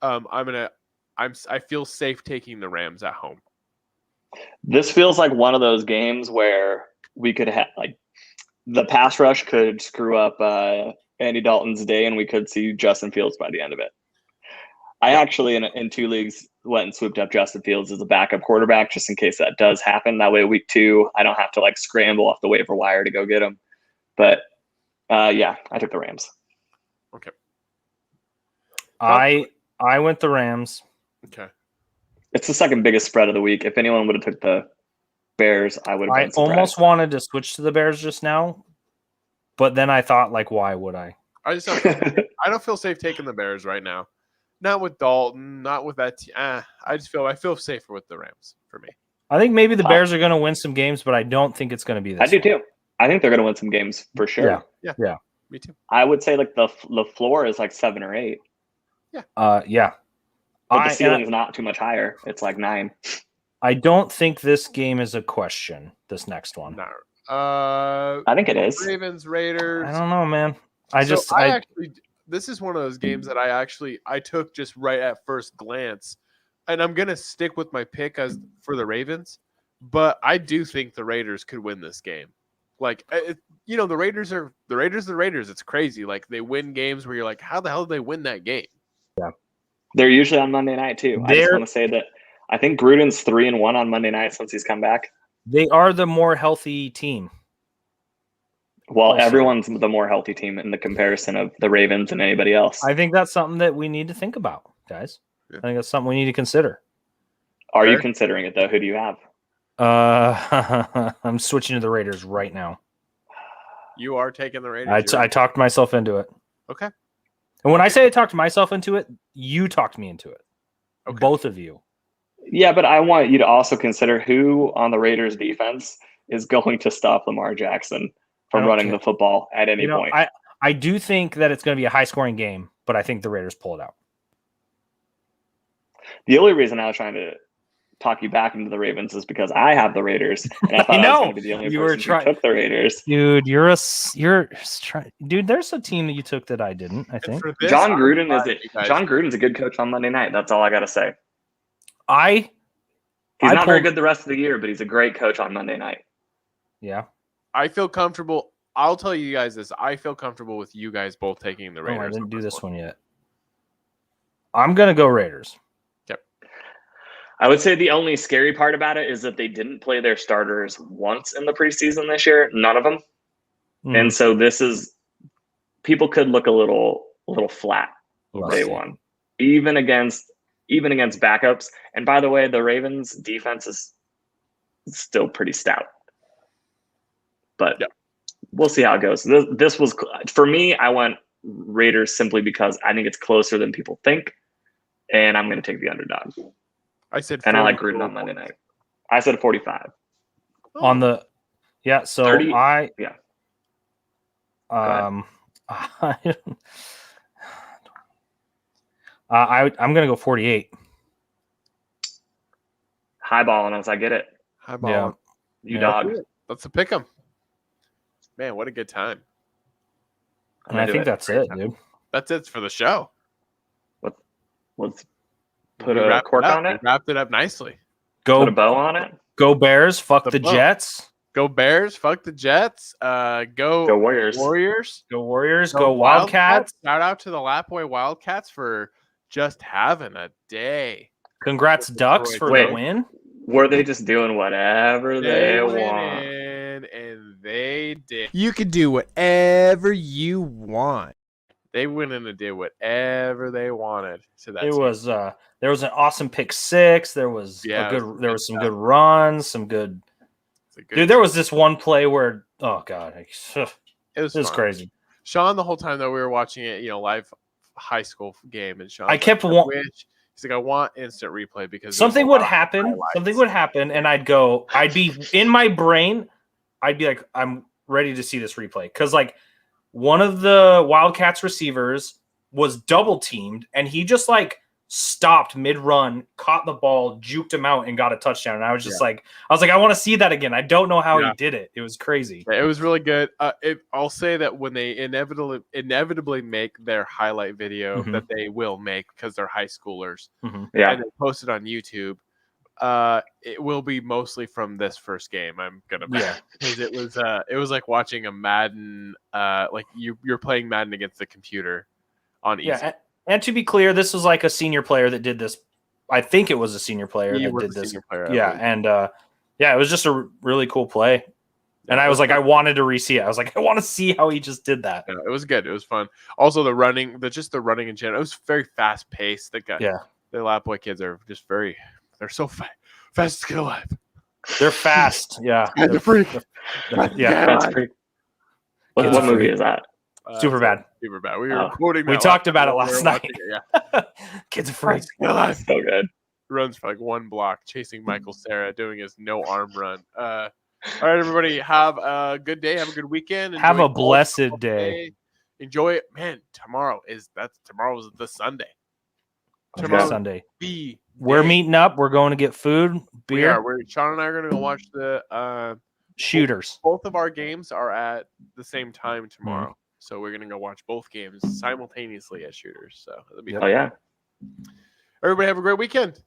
Speaker 1: I feel safe taking the Rams at home.
Speaker 4: This feels like one of those games where we could have the pass rush could screw up Andy Dalton's day, and we could see Justin Fields by the end of it. I actually, in 2 leagues, went and swooped up Justin Fields as a backup quarterback just in case that does happen. That way, week 2, I don't have to scramble off the waiver wire to go get him. But I took the Rams.
Speaker 1: Okay.
Speaker 5: I went the Rams.
Speaker 1: Okay.
Speaker 4: It's the second biggest spread of the week. If anyone would have took the Bears, I would have been surprised.
Speaker 5: Almost wanted to switch to the Bears just now, but then I thought, why would I?
Speaker 1: I just I don't feel safe taking the Bears right now. Not with Dalton, not with that. I feel safer with the Rams for me.
Speaker 5: I think maybe the Bears are going to win some games, but I don't think it's going to be this.
Speaker 4: I do too. I think they're going to win some games for sure.
Speaker 5: Yeah.
Speaker 1: Me too.
Speaker 4: I would say like the floor is like 7 or 8.
Speaker 5: Yeah.
Speaker 4: But the ceiling is not too much higher. It's like 9.
Speaker 5: I don't think this game is a question. This next one.
Speaker 1: No.
Speaker 4: I think it is.
Speaker 1: Ravens, Raiders.
Speaker 5: I don't know, man.
Speaker 1: This is one of those games that I took just right at first glance, and I'm gonna stick with my pick as for the Ravens, but I do think the Raiders could win this game. Like, the Raiders are the Raiders. It's crazy. Like, they win games where you're like, how the hell did they win that game?
Speaker 5: Yeah,
Speaker 4: they're usually on Monday night too. I just want to say that I think Gruden's 3-1 on Monday night since he's come back.
Speaker 5: They are the more healthy team.
Speaker 4: Well, everyone's the more healthy team in the comparison of the Ravens and anybody else.
Speaker 5: I think that's something that we need to think about, guys. Yeah. I think that's something we need to consider.
Speaker 4: Are you considering it, though? Who do you have?
Speaker 5: I'm switching to the Raiders right now.
Speaker 1: You are taking the Raiders.
Speaker 5: I talked myself into it.
Speaker 1: Okay.
Speaker 5: And when I say I talked myself into it, you talked me into it. Okay. Both of you.
Speaker 4: Yeah, but I want you to also consider who on the Raiders defense is going to stop Lamar Jackson from running the football at any point.
Speaker 5: I do think that it's going to be a high-scoring game, but I think the Raiders pull it out.
Speaker 4: The only reason I was trying to talk you back into the Ravens is because I have the Raiders, and I thought I was going to be the only person who took the Raiders.
Speaker 5: Dude, dude. There's a team that you took that I didn't. I think
Speaker 4: John Gruden's a good coach on Monday night. That's all I got to say. He's not very good the rest of the year, but he's a great coach on Monday night.
Speaker 5: Yeah.
Speaker 1: I feel comfortable. I'll tell you guys this. I feel comfortable with you guys both taking the Raiders.
Speaker 5: I didn't do this one yet. I'm going to go Raiders.
Speaker 1: Yep.
Speaker 4: I would say the only scary part about it is that they didn't play their starters once in the preseason this year. None of them. And so people could look a little flat day one, even against backups. And by the way, the Ravens defense is still pretty stout. But we'll see how it goes. This was, for me, I went Raiders simply because I think it's closer than people think, and I'm going to take the underdog.
Speaker 1: I said,
Speaker 4: and I like Gruden on Monday night. I said 45
Speaker 5: on the 30, I'm going to go 48.
Speaker 4: Highballing us, I get it.
Speaker 1: Highballing,
Speaker 4: you dog.
Speaker 1: Let's pick them. Man, what a good time.
Speaker 5: And I think that's it, dude.
Speaker 1: That's it for the show.
Speaker 4: Let's put a cork on it.
Speaker 1: We wrapped it up nicely.
Speaker 4: Put a bow on it.
Speaker 5: Go Bears. Fuck the Jets.
Speaker 1: Go Bears. Fuck the Jets. Go
Speaker 4: Warriors.
Speaker 5: Go Warriors. Go Wildcats.
Speaker 1: Shout out to the Lapway Wildcats for just having a day.
Speaker 5: Congrats, Ducks, for the win.
Speaker 4: Were they just doing whatever they want?
Speaker 1: And they did. You can do whatever you want. They went in and did whatever they wanted. So that
Speaker 5: was there was an awesome pick six. There was some good runs, some good. Dude, there was this one play where it was crazy.
Speaker 1: Sean, the whole time that we were watching it, live high school game, and Sean,
Speaker 5: I kept wanting.
Speaker 1: He's like, I want instant replay because
Speaker 5: something would happen. Something would happen, and I'd be in my brain. I'd be like, I'm ready to see this replay because one of the Wildcats receivers was double teamed, and he just stopped mid-run, caught the ball, juked him out, and got a touchdown. And I was just I want to see that again. I don't know how he did it. It was crazy.
Speaker 1: It was really good. I'll say that when they inevitably make their highlight video that they will make because they're high schoolers, and they post it on YouTube, it will be mostly from this first game. I'm gonna bet because it was like watching a Madden, you're playing Madden against the computer on easy. Yeah.
Speaker 5: And to be clear, this was a senior player that did this. I think it was a senior player that did this. It was just a really cool play. And I was I wanted to re-see it. I was I want to see how he just did that.
Speaker 1: Yeah, it was good. It was fun. Also, the running in general. It was very fast paced. The Lapway kids are just they're so fast to get alive.
Speaker 5: They're fast. Yeah.
Speaker 1: They're freak.
Speaker 4: That's freak. What movie is that?
Speaker 5: Super bad.
Speaker 1: super bad. We were quoting.
Speaker 5: We talked about it last night.
Speaker 1: Yeah,
Speaker 5: Kid's a freak.
Speaker 4: So good.
Speaker 1: Runs for like 1 block, chasing Michael Sarah, doing his no arm run. All right, everybody, have a good day. Have a good weekend.
Speaker 5: Have
Speaker 1: Enjoy
Speaker 5: a blessed day.
Speaker 1: Enjoy it, man. Tomorrow's the Sunday.
Speaker 5: Tomorrow Sunday.
Speaker 1: We're
Speaker 5: meeting up. We're going to get food, beer.
Speaker 1: Sean and I are going to go watch the
Speaker 5: Shooters.
Speaker 1: Both of our games are at the same time tomorrow, so we're going to go watch both games simultaneously at Shooters. So it'll be fun.
Speaker 4: Oh yeah.
Speaker 1: Everybody have a great weekend.